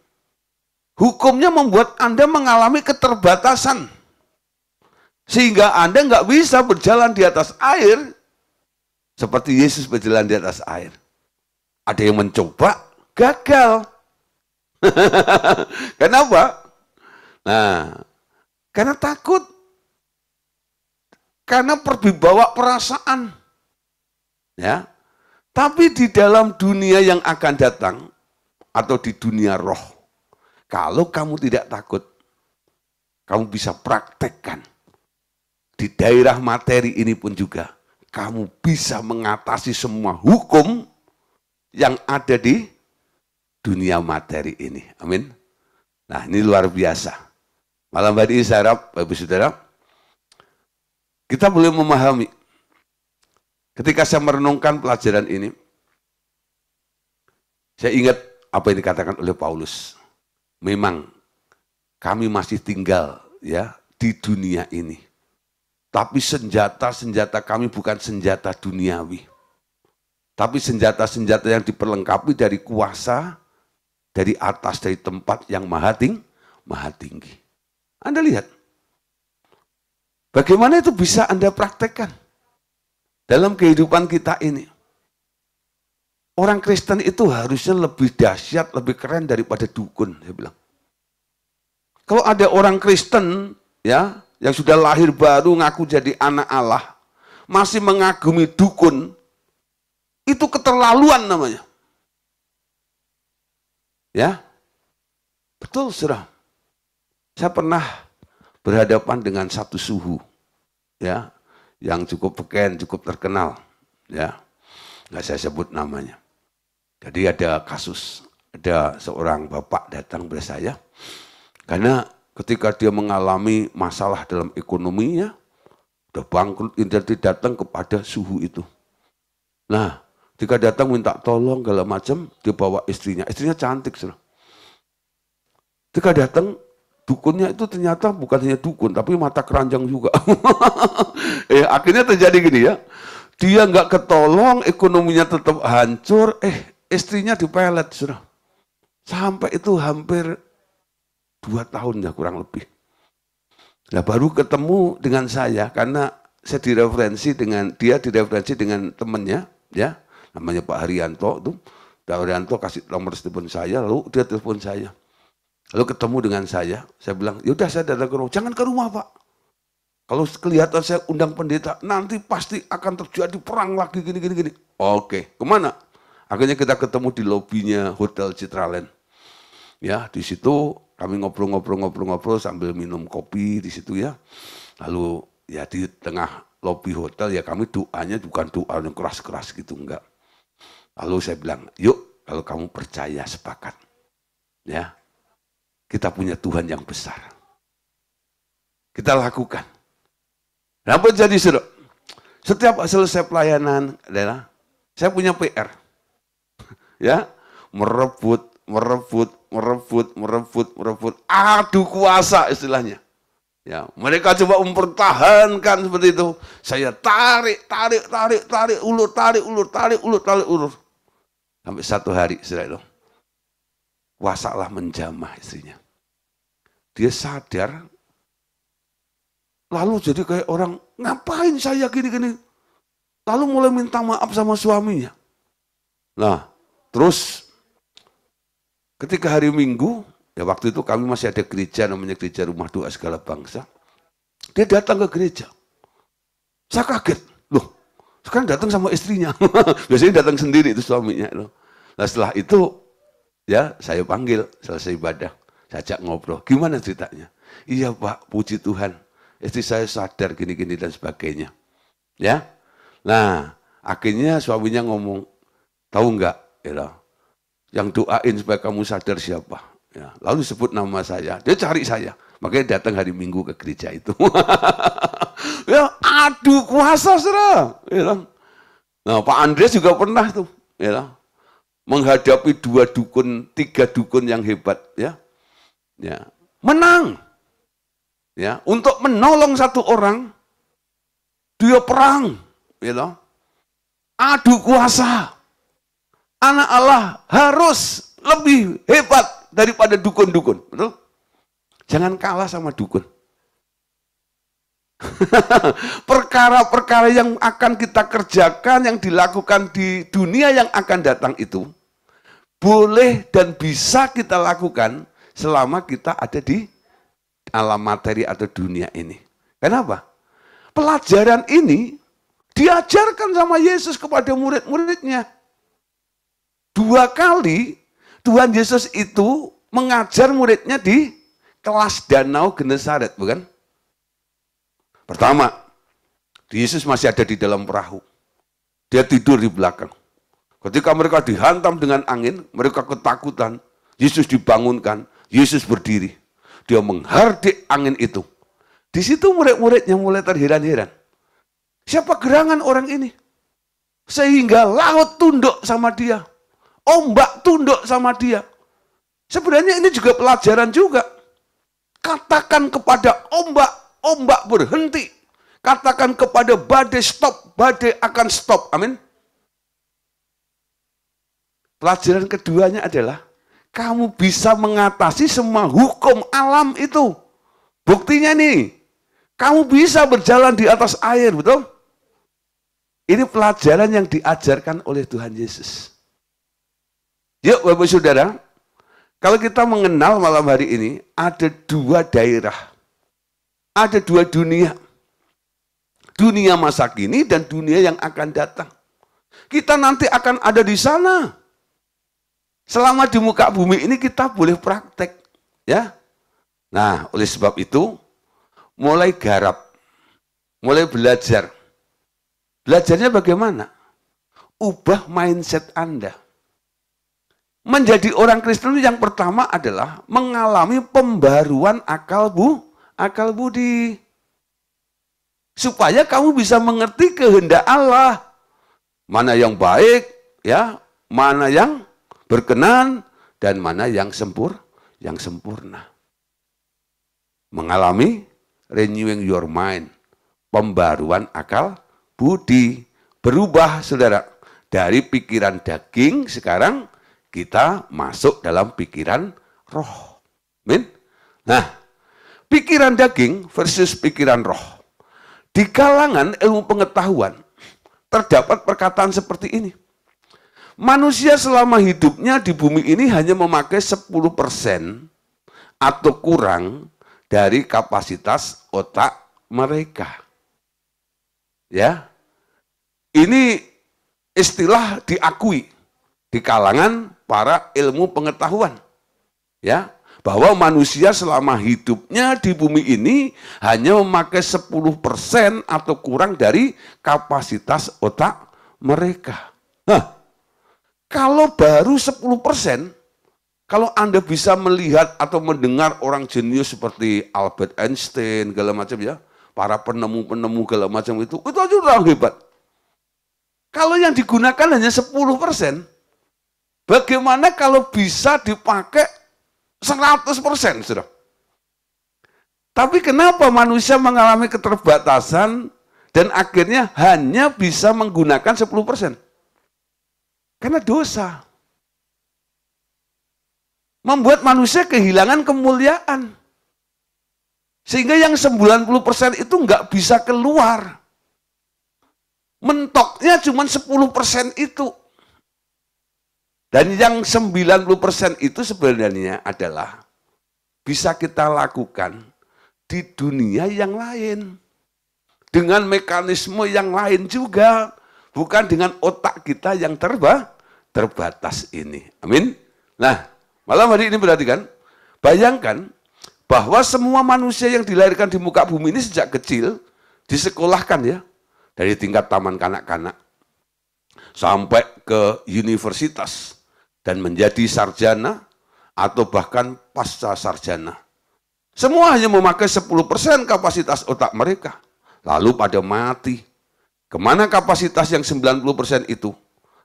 hukumnya membuat Anda mengalami keterbatasan. Sehingga Anda nggak bisa berjalan di atas air, seperti Yesus berjalan di atas air. Ada yang mencoba, gagal. Kenapa? Nah, karena takut. Karena berwibawa perasaan. Ya. Tapi di dalam dunia yang akan datang, atau di dunia roh, kalau kamu tidak takut, kamu bisa praktekkan. Di daerah materi ini pun juga, kamu bisa mengatasi semua hukum yang ada di dunia materi ini. Amin. Nah, ini luar biasa. Malam hari ini saya harap, Bapak Saudara, kita boleh memahami. Ketika saya merenungkan pelajaran ini, saya ingat apa yang dikatakan oleh Paulus. Memang kami masih tinggal ya di dunia ini. Tapi senjata-senjata kami bukan senjata duniawi. Tapi senjata-senjata yang diperlengkapi dari kuasa, dari atas, dari tempat yang maha tinggi. Anda lihat. Bagaimana itu bisa Anda praktekkan dalam kehidupan kita ini? Orang Kristen itu harusnya lebih dahsyat, lebih keren daripada dukun, saya bilang. Kalau ada orang Kristen ya yang sudah lahir baru ngaku jadi anak Allah, masih mengagumi dukun, itu keterlaluan namanya. Ya, Betul, saudara. Saya pernah berhadapan dengan satu suhu, ya, yang cukup beken, cukup terkenal, ya, nggak saya sebut namanya. Jadi ada kasus, ada seorang bapak datang kepada saya, karena ketika dia mengalami masalah dalam ekonominya, udah bangkrut, dia datang kepada suhu itu. Nah, ketika datang minta tolong segala macam, dia bawa istrinya cantik, saudara. Ketika datang, dukunnya itu ternyata bukan hanya dukun, tapi mata keranjang juga. Akhirnya terjadi gini ya, dia nggak ketolong, ekonominya tetap hancur, istrinya dipelet, saudara. Sampai itu hampir 2 tahun ya kurang lebih. Nah baru ketemu dengan saya, karena saya direferensi dengan, dia direferensi dengan temannya, ya, namanya Pak Haryanto tuh. Pak Haryanto kasih nomor telepon saya, lalu dia telepon saya. Lalu ketemu dengan saya bilang, yaudah saya datang ke rumah, jangan ke rumah Pak. Kalau kelihatan saya undang pendeta, nanti pasti akan terjadi perang lagi gini. Oke, kemana? Akhirnya kita ketemu di lobinya Hotel Citraland. Ya, di situ kami ngobrol sambil minum kopi di situ ya. Lalu ya di tengah lobi hotel ya kami doanya bukan doa yang keras-keras gitu, enggak. Lalu saya bilang, yuk kalau kamu percaya sepakat. Ya, kita punya Tuhan yang besar. Kita lakukan. Apa jadi saudara? Setiap selesai pelayanan adalah saya punya PR. Ya, merebut. Adu kuasa istilahnya. Ya, mereka coba mempertahankan seperti itu. Saya tarik, ulur. Sampai satu hari, saudara, kuasalah menjamah istrinya. Dia sadar, lalu jadi kayak orang, ngapain saya gini-gini? Lalu mulai minta maaf sama suaminya. Nah, terus ketika hari Minggu, ya waktu itu kami masih ada gereja, namanya Gereja Rumah Doa Segala Bangsa. Dia datang ke gereja. Saya kaget, loh sekarang datang sama istrinya. Biasanya datang sendiri itu suaminya. Nah setelah itu, ya saya panggil, selesai ibadah. Saya ajak ngobrol, gimana ceritanya? Iya Pak, puji Tuhan. Istri saya sadar gini-gini dan sebagainya. Ya, nah akhirnya suaminya ngomong, tahu enggak, ya, yang doain supaya kamu sadar siapa? Ya, lalu sebut nama saya, dia cari saya, makanya datang hari Minggu ke gereja itu. Ya, adu kuasa saudara. Ya. Nah, Pak Andreas juga pernah tuh, ya, menghadapi 2 dukun, 3 dukun yang hebat, ya, menang. Ya, untuk menolong satu orang, dia perang, ya, adu kuasa. Anak Allah harus lebih hebat daripada dukun-dukun, betul? Jangan kalah sama dukun. Perkara-perkara yang akan kita kerjakan, yang dilakukan di dunia yang akan datang itu, boleh dan bisa kita lakukan selama kita ada di alam materi atau dunia ini. Kenapa? Pelajaran ini diajarkan sama Yesus kepada murid-muridnya. 2 kali Tuhan Yesus itu mengajar muridnya di kelas Danau Genesaret, bukan? Pertama, Yesus masih ada di dalam perahu. Dia tidur di belakang. Ketika mereka dihantam dengan angin, mereka ketakutan. Yesus dibangunkan, Yesus berdiri. Dia menghardik angin itu. Di situ murid-muridnya mulai terheran-heran. Siapa gerangan orang ini? Sehingga laut tunduk sama dia. Ombak tunduk sama dia. Sebenarnya ini juga pelajaran juga. Katakan kepada ombak, ombak berhenti. Katakan kepada badai stop, badai akan stop. Amin. Pelajaran keduanya adalah, kamu bisa mengatasi semua hukum alam itu. Buktinya nih, kamu bisa berjalan di atas air, betul? Ini pelajaran yang diajarkan oleh Tuhan Yesus. Yuk Bapak Saudara, kalau kita mengenal malam hari ini, ada 2 daerah. Ada 2 dunia. Dunia masa kini dan dunia yang akan datang. Kita nanti akan ada di sana. Selama di muka bumi ini kita boleh praktek. Ya. Nah, oleh sebab itu mulai garap, mulai belajar. Belajarnya bagaimana? Ubah mindset Anda. Menjadi orang Kristen yang pertama adalah mengalami pembaruan akal budi. Supaya kamu bisa mengerti kehendak Allah. Mana yang baik, ya, mana yang berkenan, dan mana yang sempurna. Mengalami renewing your mind, pembaruan akal budi. Berubah, saudara, dari pikiran daging sekarang kita masuk dalam pikiran roh. Amin. Nah, pikiran daging versus pikiran roh. Di kalangan ilmu pengetahuan terdapat perkataan seperti ini. Manusia selama hidupnya di bumi ini hanya memakai 10% atau kurang dari kapasitas otak mereka. Ya. Ini istilah diakui di kalangan para ilmu pengetahuan. Ya, bahwa manusia selama hidupnya di bumi ini hanya memakai 10% atau kurang dari kapasitas otak mereka. Nah, kalau baru 10%, kalau Anda bisa melihat atau mendengar orang jenius seperti Albert Einstein, segala macam ya, para penemu-penemu segala macam itu aja orang hebat. Kalau yang digunakan hanya 10%, bagaimana kalau bisa dipakai 100%, sudah. Tapi kenapa manusia mengalami keterbatasan dan akhirnya hanya bisa menggunakan 10%? Karena dosa. Membuat manusia kehilangan kemuliaan. Sehingga yang 90% itu nggak bisa keluar. Mentoknya cuma 10% itu. Dan yang 90% itu sebenarnya adalah bisa kita lakukan di dunia yang lain. Dengan mekanisme yang lain juga. Bukan dengan otak kita yang terbatas ini. Amin. Nah, malam hari ini perhatikan. Bayangkan bahwa semua manusia yang dilahirkan di muka bumi ini sejak kecil disekolahkan ya. Dari tingkat taman kanak-kanak sampai ke universitas. Dan menjadi sarjana atau bahkan pasca sarjana. Semua hanya memakai 10% kapasitas otak mereka. Lalu pada mati. Kemana kapasitas yang 90% itu?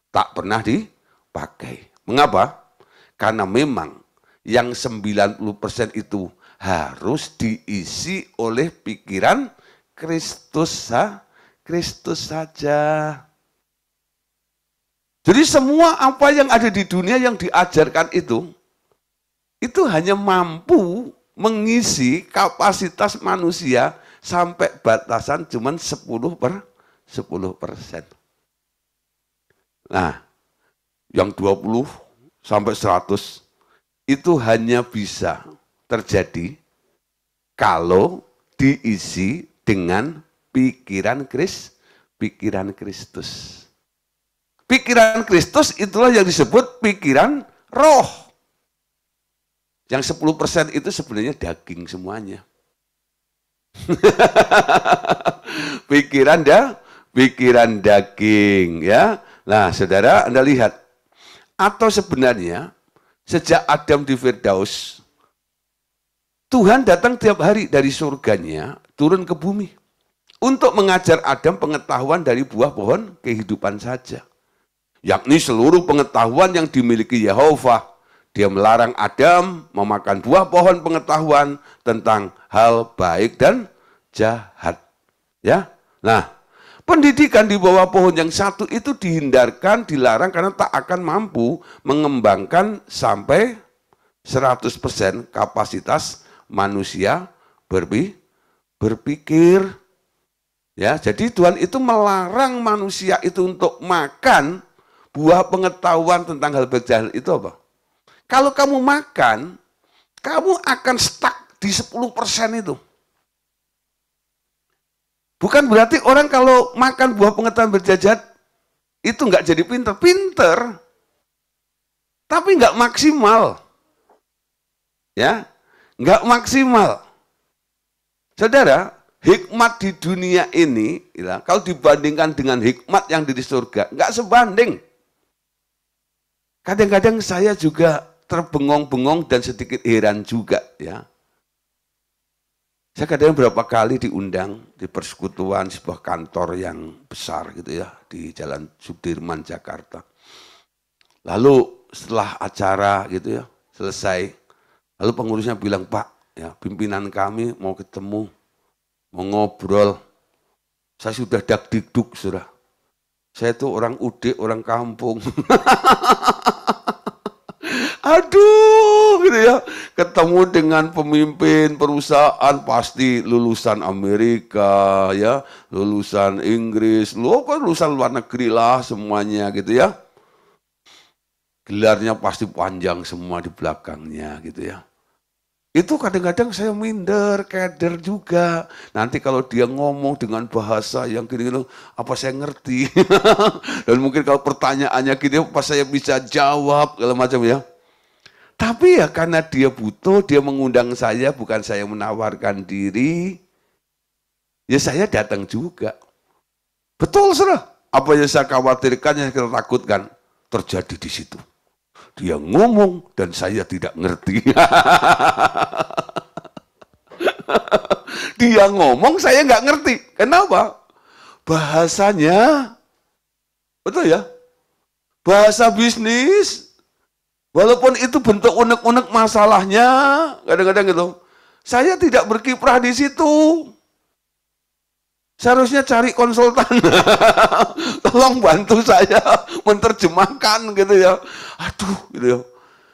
Tak pernah dipakai. Mengapa? Karena memang yang 90% itu harus diisi oleh pikiran Kristus saja. Jadi semua apa yang ada di dunia yang diajarkan itu hanya mampu mengisi kapasitas manusia sampai batasan cuma 10%. Nah, yang 20 sampai 100 itu hanya bisa terjadi kalau diisi dengan pikiran Kristus. Pikiran Kristus itulah yang disebut pikiran roh. Yang 10% itu sebenarnya daging semuanya. Pikiran daging ya. Nah, saudara, Anda lihat. Atau sebenarnya sejak Adam di Firdaus, Tuhan datang tiap hari dari surganya turun ke bumi untuk mengajar Adam pengetahuan dari buah pohon kehidupan saja. Yakni seluruh pengetahuan yang dimiliki Yehova. Dia melarang Adam memakan buah pohon pengetahuan tentang hal baik dan jahat. Ya, nah, pendidikan di bawah pohon yang satu itu dihindarkan, dilarang karena tak akan mampu mengembangkan sampai 100% kapasitas manusia berpikir. Ya, jadi Tuhan itu melarang manusia itu untuk makan buah pengetahuan tentang hal baik jahat itu apa? Kalau kamu makan, kamu akan stuck di 10% itu. Bukan berarti orang kalau makan buah pengetahuan berjahat itu nggak jadi pinter. Pinter, tapi nggak maksimal. Ya, nggak maksimal. Saudara, hikmat di dunia ini, ya, kalau dibandingkan dengan hikmat yang di surga, nggak sebanding. Kadang-kadang saya juga terbengong-bengong dan sedikit heran juga, ya. Saya kadang berapa kali diundang di persekutuan sebuah kantor yang besar gitu ya, di Jalan Sudirman, Jakarta. Lalu setelah acara gitu ya, selesai, lalu pengurusnya bilang, Pak, ya pimpinan kami mau ketemu, mau ngobrol. Saya sudah dak-dikduk, sudah. Saya itu orang udik, orang kampung. Aduh, gitu ya. Ketemu dengan pemimpin perusahaan pasti lulusan Amerika, ya, lulusan Inggris, lulusan luar negeri lah semuanya gitu ya. Gelarnya pasti panjang semua di belakangnya gitu ya. Itu kadang-kadang saya minder, keder juga. Nanti kalau dia ngomong dengan bahasa yang gini-gini, apa saya ngerti? Dan mungkin kalau pertanyaannya gini, apa saya bisa jawab, segala macam ya. Tapi ya karena dia butuh, dia mengundang saya, bukan saya menawarkan diri. Ya saya datang juga. Betul, saudara. Apa yang saya khawatirkan, yang kita takutkan, terjadi di situ. Dia ngomong dan saya tidak ngerti. Dia ngomong saya nggak ngerti. Kenapa? Bahasanya, betul ya? Bahasa bisnis, walaupun itu bentuk unek-unek masalahnya, kadang-kadang gitu. Saya tidak berkiprah di situ. Seharusnya cari konsultan. Tolong bantu saya menerjemahkan gitu ya. Aduh gitu ya.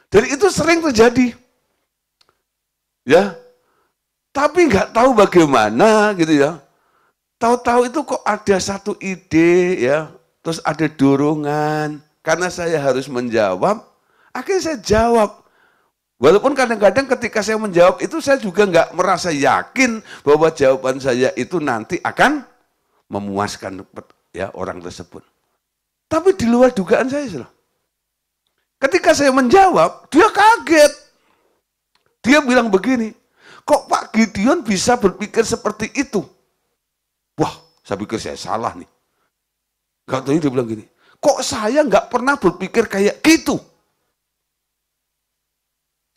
Dan itu sering terjadi. Ya. Tapi nggak tahu bagaimana gitu ya. Tahu-tahu itu kok ada satu ide ya. Terus ada dorongan. Karena saya harus menjawab. Akhirnya saya jawab. Walaupun kadang-kadang ketika saya menjawab itu saya juga nggak merasa yakin bahwa jawaban saya itu nanti akan memuaskan ya orang tersebut. Tapi di luar dugaan saya, ketika saya menjawab, dia kaget. Dia bilang begini, kok Pak Gideon bisa berpikir seperti itu? Wah, saya pikir saya salah nih. Gak tahu dia bilang gini, kok saya nggak pernah berpikir kayak gitu?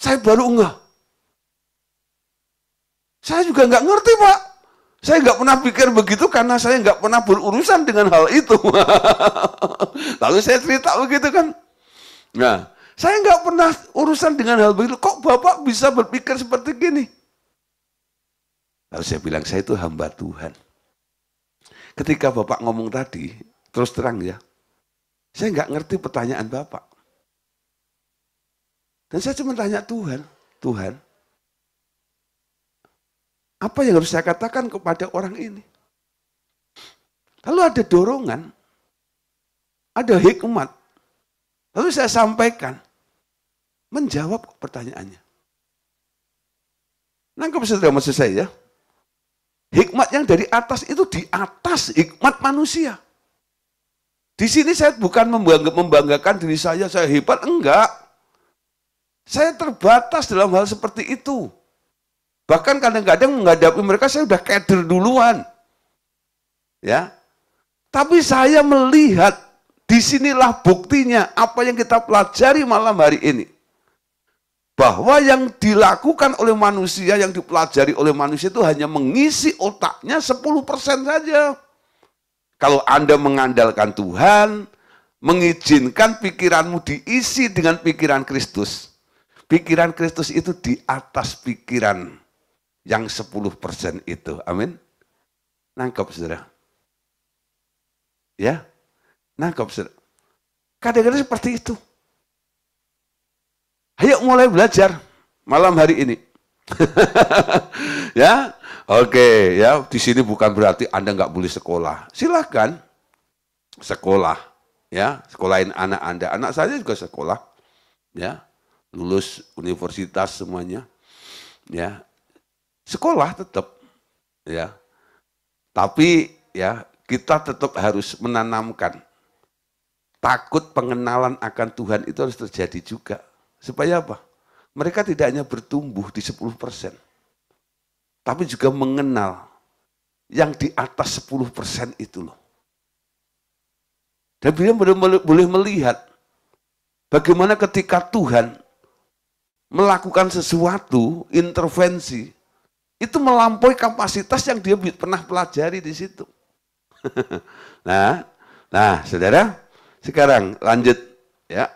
Saya baru enggak. Saya juga nggak ngerti, Pak. Saya nggak pernah pikir begitu karena saya nggak pernah berurusan dengan hal itu. Lalu saya cerita begitu kan. Nah, saya nggak pernah urusan dengan hal begitu. Kok Bapak bisa berpikir seperti gini? Lalu saya bilang, saya itu hamba Tuhan. Ketika Bapak ngomong tadi, terus terang ya, saya nggak ngerti pertanyaan Bapak. Dan saya cuma tanya Tuhan, Tuhan, apa yang harus saya katakan kepada orang ini? Lalu ada dorongan, ada hikmat. Lalu saya sampaikan, menjawab pertanyaannya. Nangkep saudara maksud saya ya? Hikmat yang dari atas itu di atas hikmat manusia. Di sini saya bukan membanggakan diri saya hebat, enggak. Saya terbatas dalam hal seperti itu. Bahkan kadang-kadang menghadapi mereka saya sudah keder duluan. Ya. Tapi saya melihat disinilah buktinya apa yang kita pelajari malam hari ini. Bahwa yang dilakukan oleh manusia, yang dipelajari oleh manusia itu hanya mengisi otaknya 10% saja. Kalau Anda mengandalkan Tuhan, mengizinkan pikiranmu diisi dengan pikiran Kristus. Pikiran Kristus itu di atas pikiran yang 10% itu. Amin. Nangkep saudara. Ya, nangkep saudara. Kadang-kadang seperti itu. Ayo mulai belajar malam hari ini. Ya, oke, ya. Di sini bukan berarti Anda nggak boleh sekolah. Silahkan sekolah, ya, sekolahin anak Anda. Anak saya juga sekolah, ya, lulus universitas semuanya, ya, sekolah tetap, ya. Tapi ya kita tetap harus menanamkan takut pengenalan akan Tuhan itu harus terjadi juga. Supaya apa? mereka tidak hanya bertumbuh di 10%, tapi juga mengenal yang di atas 10% itu loh. Dan dia boleh melihat bagaimana ketika Tuhan melakukan sesuatu, intervensi, itu melampaui kapasitas yang dia pernah pelajari di situ. Nah, saudara, sekarang lanjut ya.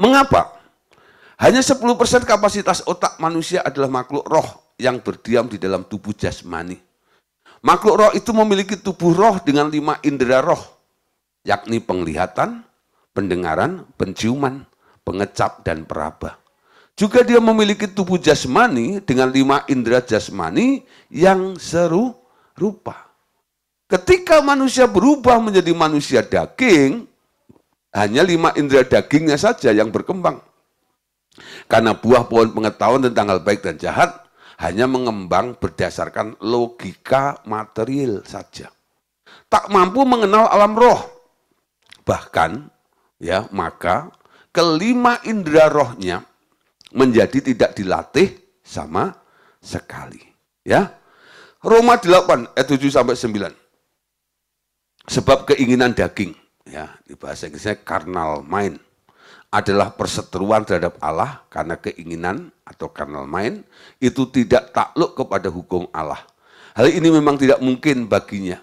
Mengapa? Hanya 10% kapasitas otak manusia adalah makhluk roh yang berdiam di dalam tubuh jasmani. Makhluk roh itu memiliki tubuh roh dengan 5 indera roh, yakni penglihatan, pendengaran, penciuman, pengecap, dan peraba. Juga dia memiliki tubuh jasmani dengan 5 indera jasmani yang serupa. Ketika manusia berubah menjadi manusia daging, hanya 5 indera dagingnya saja yang berkembang. Karena buah pohon pengetahuan tentang hal baik dan jahat hanya mengembang berdasarkan logika material saja. Tak mampu mengenal alam roh. Bahkan, ya, maka kelima indera rohnya menjadi tidak dilatih sama sekali. Ya. Roma 8 ayat 7 sampai 9. Sebab keinginan daging, ya, di bahasa Inggrisnya carnal mind, adalah perseteruan terhadap Allah karena keinginan atau carnal mind itu tidak takluk kepada hukum Allah. Hal ini memang tidak mungkin baginya.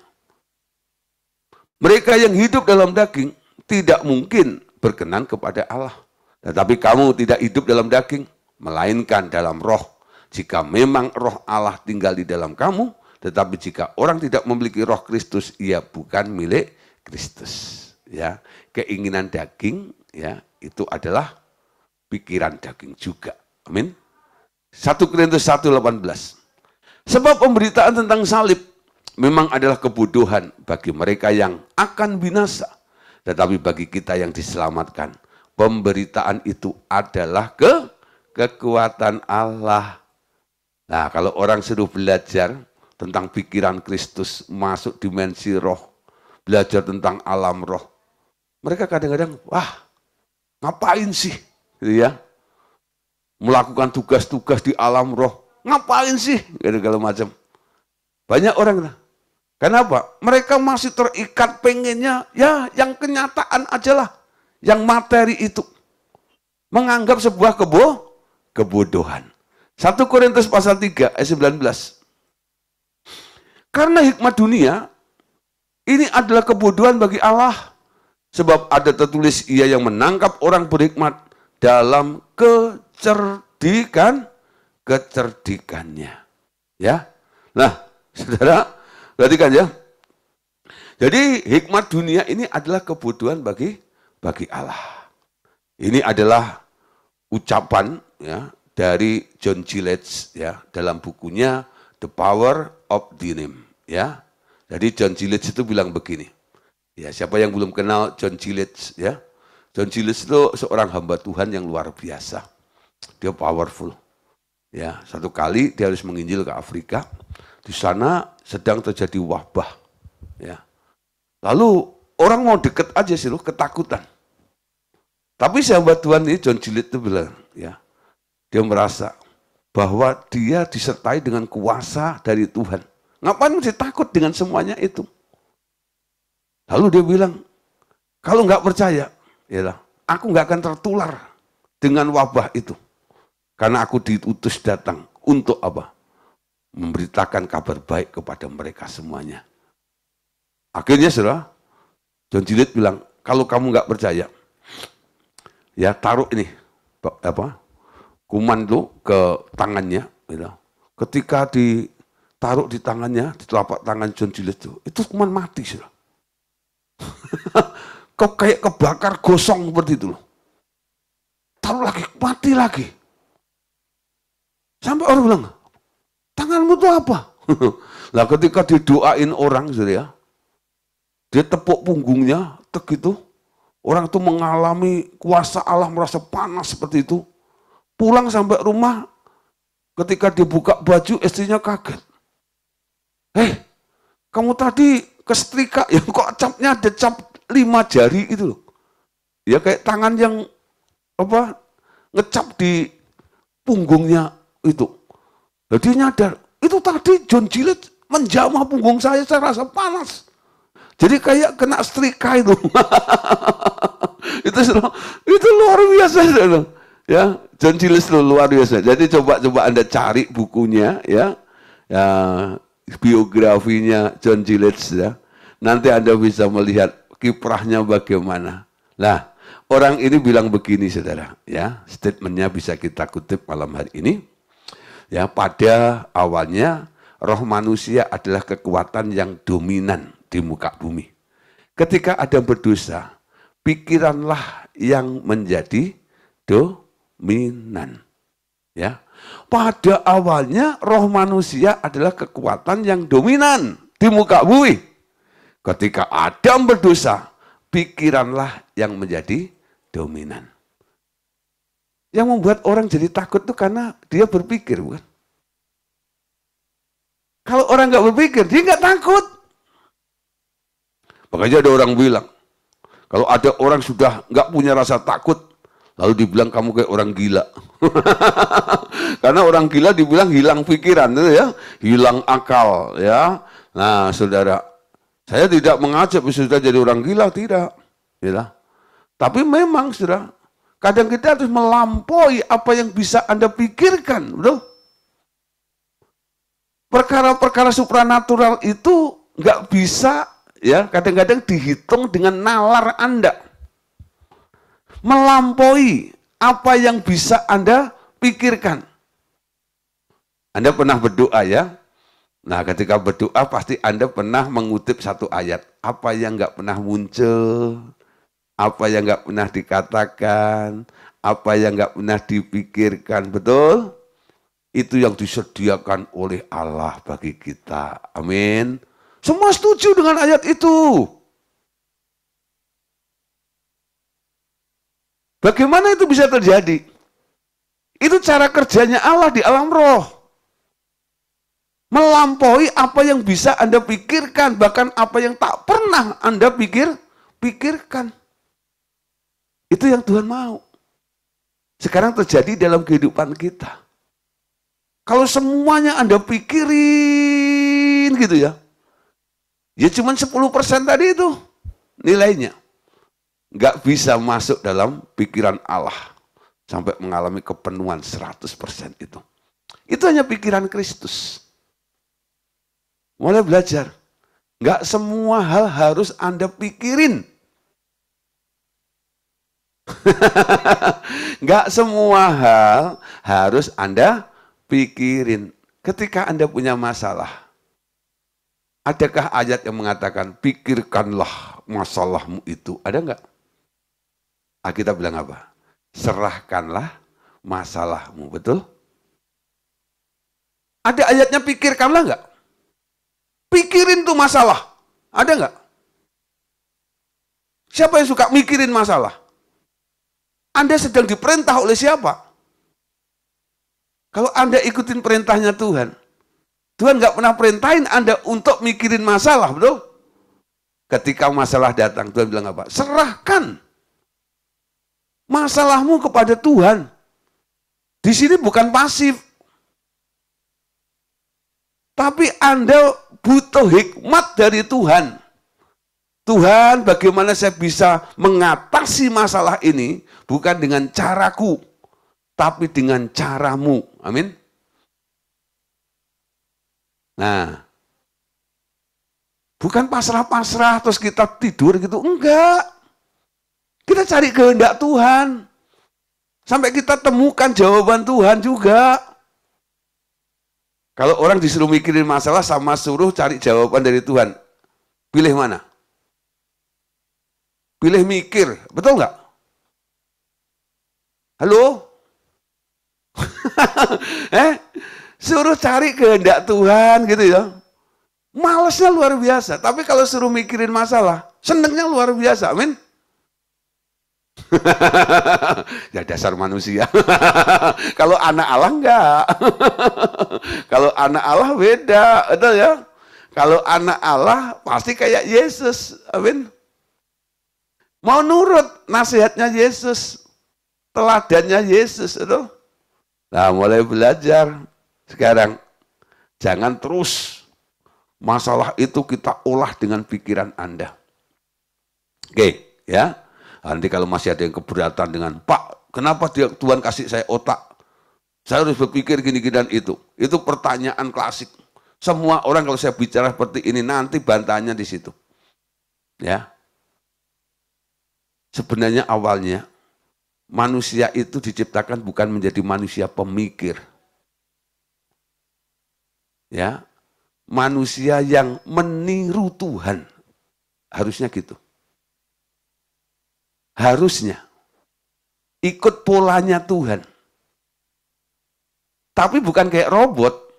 Mereka yang hidup dalam daging tidak mungkin berkenan kepada Allah. Tetapi kamu tidak hidup dalam daging, melainkan dalam roh. Jika memang roh Allah tinggal di dalam kamu, tetapi jika orang tidak memiliki roh Kristus, ia bukan milik Kristus. Ya, keinginan daging, ya, itu adalah pikiran daging juga. Amin. 1 Korintus 1:18. Sebab pemberitaan tentang salib memang adalah kebodohan bagi mereka yang akan binasa. Tetapi bagi kita yang diselamatkan, pemberitaan itu adalah kekuatan Allah. Nah, kalau orang suruh belajar tentang pikiran Kristus, masuk dimensi roh, belajar tentang alam roh, mereka kadang-kadang, wah, ngapain sih, gitu ya, melakukan tugas-tugas di alam roh, ngapain sih, gitu kalau macam. Banyak orang, kenapa? Mereka masih terikat pengennya, ya, yang kenyataan aja lah, yang materi itu, menganggap sebuah kebodohan. 1 Korintus pasal 3 ayat 19. Karena hikmat dunia, ini adalah kebodohan bagi Allah. Sebab ada tertulis, ia yang menangkap orang berhikmat dalam kecerdikannya. Ya, nah, saudara, perhatikan ya. Jadi hikmat dunia ini adalah kebodohan bagi Allah. Ini adalah ucapan, ya, dari John Gillette, ya, dalam bukunya The Power of the Name, ya. Jadi John Gillette itu bilang begini. Ya, siapa yang belum kenal John Gillette, ya? John Gillette itu seorang hamba Tuhan yang luar biasa. Dia powerful. Ya, satu kali dia harus menginjil ke Afrika. Di sana sedang terjadi wabah, ya. Lalu orang mau deket aja sih, loh, ketakutan. Tapi si hamba Tuhan ini John Gillette itu bilang, ya, dia merasa bahwa dia disertai dengan kuasa dari Tuhan. Ngapain mesti takut dengan semuanya itu? Lalu dia bilang, kalau nggak percaya, ya, aku nggak akan tertular dengan wabah itu. Karena aku diutus datang untuk apa? Memberitakan kabar baik kepada mereka semuanya. Akhirnya, saudara, John Gillette bilang, kalau kamu nggak percaya, ya, taruh ini, apa, kuman itu ke tangannya, gitu. Ketika ditaruh di tangannya, di telapak tangan John Gillette itu kuman mati, saudara. Kok kayak kebakar gosong seperti itu loh. Taruh lagi, mati lagi. Sampai orang bilang, tanganmu itu apa? Lah ketika didoain orang, saudara, ya, dia tepuk punggungnya, tek gitu. Orang itu mengalami kuasa Allah, merasa panas seperti itu. Pulang sampai rumah, ketika dibuka baju, istrinya kaget. Kamu tadi kesetrika, ya kok capnya ada cap 5 jari itu loh. Ya kayak tangan yang ngecap di punggungnya itu. Jadi nyadar, itu tadi John Gillette menjamah punggung saya rasa panas. Jadi kayak kena setrika itu. itu luar biasa. Ya, John Gillette itu luar biasa. Jadi coba Anda cari bukunya ya. Ya, biografinya John Gillette ya. Nanti Anda bisa melihat kiprahnya bagaimana. Nah, orang ini bilang begini saudara, ya, statementnya bisa kita kutip malam hari ini. Ya, pada awalnya roh manusia adalah kekuatan yang dominan di muka bumi. Ketika Adam berdosa, pikiranlah yang menjadi dominan. Ya, pada awalnya roh manusia adalah kekuatan yang dominan di muka bumi. Ketika Adam berdosa, pikiranlah yang menjadi dominan. Yang membuat orang jadi takut itu karena dia berpikir, bukan? Kalau orang nggak berpikir, dia nggak takut. Makanya ada orang bilang, kalau ada orang sudah nggak punya rasa takut, lalu dibilang kamu kayak orang gila. Karena orang gila dibilang hilang pikiran, itu ya, hilang akal, ya. Nah, saudara, saya tidak mengajak sudah jadi orang gila, tidak. Ya. Tapi memang, saudara, kadang kita harus melampaui apa yang bisa Anda pikirkan, betul? Perkara-perkara supranatural itu nggak bisa, ya, kadang-kadang dihitung dengan nalar Anda. Melampaui apa yang bisa Anda pikirkan. Anda pernah berdoa ya? Nah, ketika berdoa pasti Anda pernah mengutip satu ayat. Apa yang nggak pernah muncul, apa yang nggak pernah dikatakan, apa yang nggak pernah dipikirkan, betul? Itu yang disediakan oleh Allah bagi kita. Amin. Semua setuju dengan ayat itu. Bagaimana itu bisa terjadi? Itu cara kerjanya Allah di alam roh. Melampaui apa yang bisa Anda pikirkan, bahkan apa yang tak pernah Anda pikirkan. Itu yang Tuhan mau. Sekarang terjadi dalam kehidupan kita. Kalau semuanya Anda pikirin gitu ya, ya cuma 10% tadi itu nilainya. Nggak bisa masuk dalam pikiran Allah. Sampai mengalami kepenuhan 100% itu. Itu hanya pikiran Kristus. Mulai belajar. Nggak semua hal harus Anda pikirin. Nggak semua hal harus Anda pikirin. Ketika Anda punya masalah, adakah ayat yang mengatakan pikirkanlah masalahmu itu? Ada nggak? Kita bilang apa? Serahkanlah masalahmu, betul? Ada ayatnya pikirkanlah nggak? Pikirin tuh masalah. Ada nggak? Siapa yang suka mikirin masalah? Anda sedang diperintah oleh siapa? Kalau Anda ikutin perintahnya Tuhan, Tuhan nggak pernah perintahin Anda untuk mikirin masalah, betul? Ketika masalah datang, Tuhan bilang apa? Serahkan masalahmu kepada Tuhan. Di sini bukan pasif. Tapi Anda butuh hikmat dari Tuhan. Tuhan, bagaimana saya bisa mengatasi masalah ini bukan dengan caraku, tapi dengan caramu. Amin. Nah, bukan pasrah-pasrah terus kita tidur gitu, enggak. Kita cari kehendak Tuhan. Sampai kita temukan jawaban Tuhan juga. Kalau orang disuruh mikirin masalah sama suruh cari jawaban dari Tuhan, pilih mana? Pilih mikir, betul nggak? Halo? Suruh cari kehendak Tuhan gitu ya. Malesnya luar biasa. Tapi kalau suruh mikirin masalah, senengnya luar biasa. Amin. Ya dasar manusia. Kalau anak Allah enggak. Kalau anak Allah beda, betul ya. Kalau anak Allah pasti kayak Yesus. Amin. Mau nurut nasihatnya Yesus. teladannya Yesus itu. Nah, mulai belajar sekarang. Jangan terus masalah itu kita olah dengan pikiran Anda. Oke, ya. Nanti kalau masih ada yang keberatan dengan, Pak, kenapa Tuhan kasih saya otak? Saya harus berpikir gini-gini dan itu. Itu pertanyaan klasik. Semua orang kalau saya bicara seperti ini, nanti bantahannya di situ. Ya. Sebenarnya awalnya, manusia itu diciptakan bukan menjadi manusia pemikir. Ya, manusia yang meniru Tuhan. Harusnya gitu. Harusnya ikut polanya Tuhan. Tapi bukan kayak robot.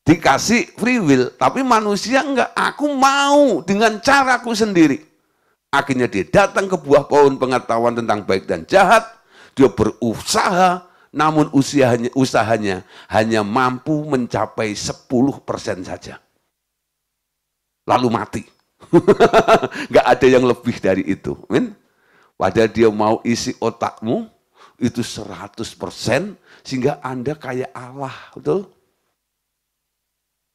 Dikasih free will, tapi manusia enggak. Aku mau dengan caraku sendiri. Akhirnya dia datang ke buah pohon pengetahuan tentang baik dan jahat. Dia berusaha, namun usahanya hanya mampu mencapai 10% saja. Lalu mati. Nggak ada yang lebih dari itu. Padahal dia mau isi otakmu, itu 100%, sehingga Anda kayak Allah. Betul?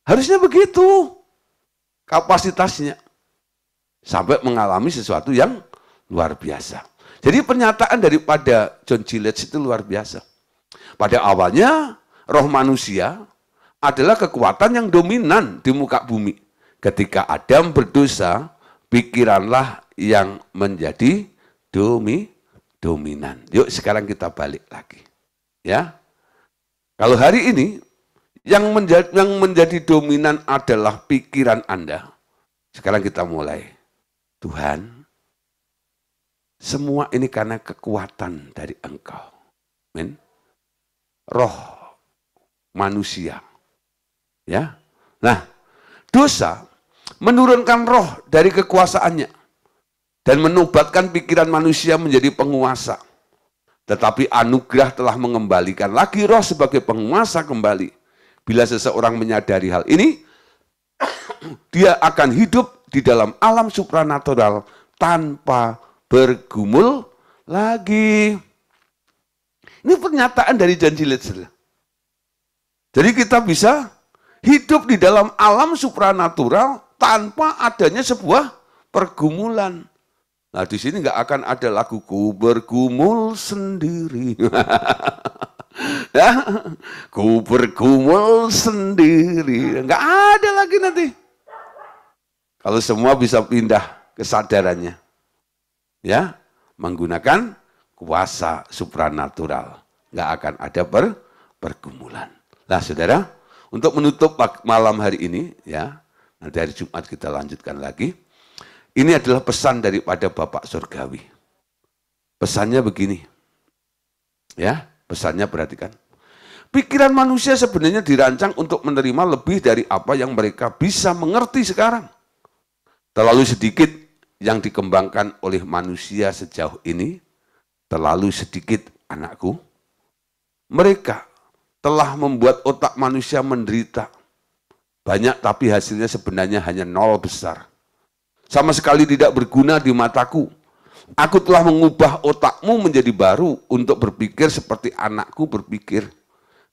Harusnya begitu kapasitasnya. Sampai mengalami sesuatu yang luar biasa. Jadi pernyataan daripada John Gillette itu luar biasa. Pada awalnya, roh manusia adalah kekuatan yang dominan di muka bumi. Ketika Adam berdosa, pikiranlah yang menjadi dominan. Yuk sekarang kita balik lagi. Ya. Kalau hari ini, yang menjadi dominan adalah pikiran Anda. Sekarang kita mulai. Tuhan, semua ini karena kekuatan dari Engkau. Amin. Roh manusia. Ya. Nah, dosa menurunkan roh dari kekuasaannya dan menobatkan pikiran manusia menjadi penguasa. Tetapi anugerah telah mengembalikan lagi roh sebagai penguasa kembali. Bila seseorang menyadari hal ini, dia akan hidup di dalam alam supranatural tanpa bergumul lagi. Ini pernyataan dari John Gillette. Jadi kita bisa hidup di dalam alam supranatural tanpa adanya sebuah pergumulan. Nah, di sini nggak akan ada lagu ku bergumul sendiri. Ya, ku bergumul sendiri. Nggak ada lagi nanti. Kalau semua bisa pindah kesadarannya. Ya, menggunakan kuasa supranatural. Nggak akan ada pergumulan. Nah, saudara, untuk menutup malam hari ini, ya, nanti hari Jumat kita lanjutkan lagi. Ini adalah pesan daripada Bapak Surgawi. Pesannya begini. Ya, pesannya perhatikan. Pikiran manusia sebenarnya dirancang untuk menerima lebih dari apa yang mereka bisa mengerti sekarang. Terlalu sedikit yang dikembangkan oleh manusia sejauh ini, terlalu sedikit anakku. Mereka telah membuat otak manusia menderita. Banyak tapi hasilnya sebenarnya hanya 0 besar. Sama sekali tidak berguna di mataku. Aku telah mengubah otakmu menjadi baru untuk berpikir seperti anakku berpikir.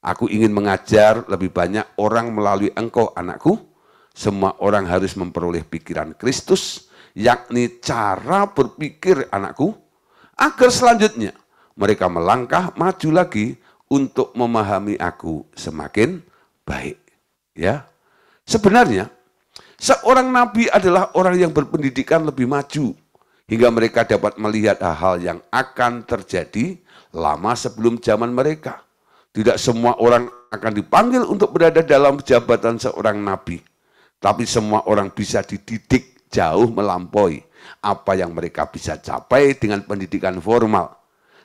Aku ingin mengajar lebih banyak orang melalui engkau anakku. Semua orang harus memperoleh pikiran Kristus, yakni cara berpikir anakku, agar selanjutnya mereka melangkah maju lagi untuk memahami aku semakin baik. Ya, sebenarnya seorang nabi adalah orang yang berpendidikan lebih maju, hingga mereka dapat melihat hal-hal yang akan terjadi lama sebelum zaman mereka. Tidak semua orang akan dipanggil untuk berada dalam jabatan seorang nabi. Tapi semua orang bisa dididik jauh melampaui apa yang mereka bisa capai dengan pendidikan formal.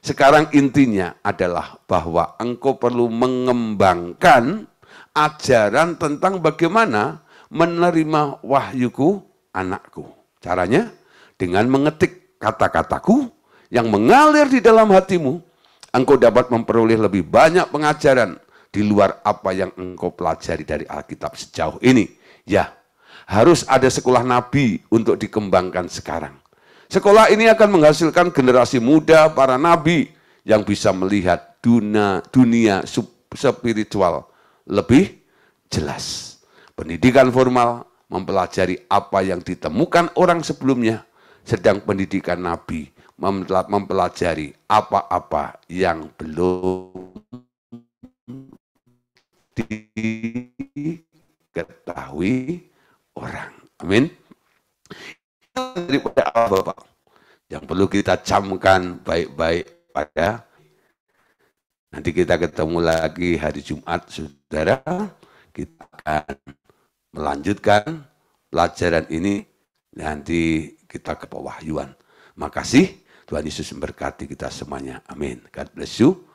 Sekarang intinya adalah bahwa engkau perlu mengembangkan ajaran tentang bagaimana menerima wahyuku anakku. Caranya dengan mengetik kata-kataku yang mengalir di dalam hatimu, engkau dapat memperoleh lebih banyak pengajaran di luar apa yang engkau pelajari dari Alkitab sejauh ini. Ya, harus ada sekolah nabi untuk dikembangkan sekarang. Sekolah ini akan menghasilkan generasi muda para nabi yang bisa melihat dunia spiritual lebih jelas. Pendidikan formal mempelajari apa yang ditemukan orang sebelumnya, sedang pendidikan nabi mempelajari apa-apa yang belum diketahui orang. Amin. Daripada Allah Bapak, yang perlu kita camkan baik-baik pada nanti kita ketemu lagi hari Jumat, saudara. Kita akan melanjutkan pelajaran ini. Nanti kita ke pewahyuan. Makasih, Tuhan Yesus memberkati kita semuanya. Amin. God bless you.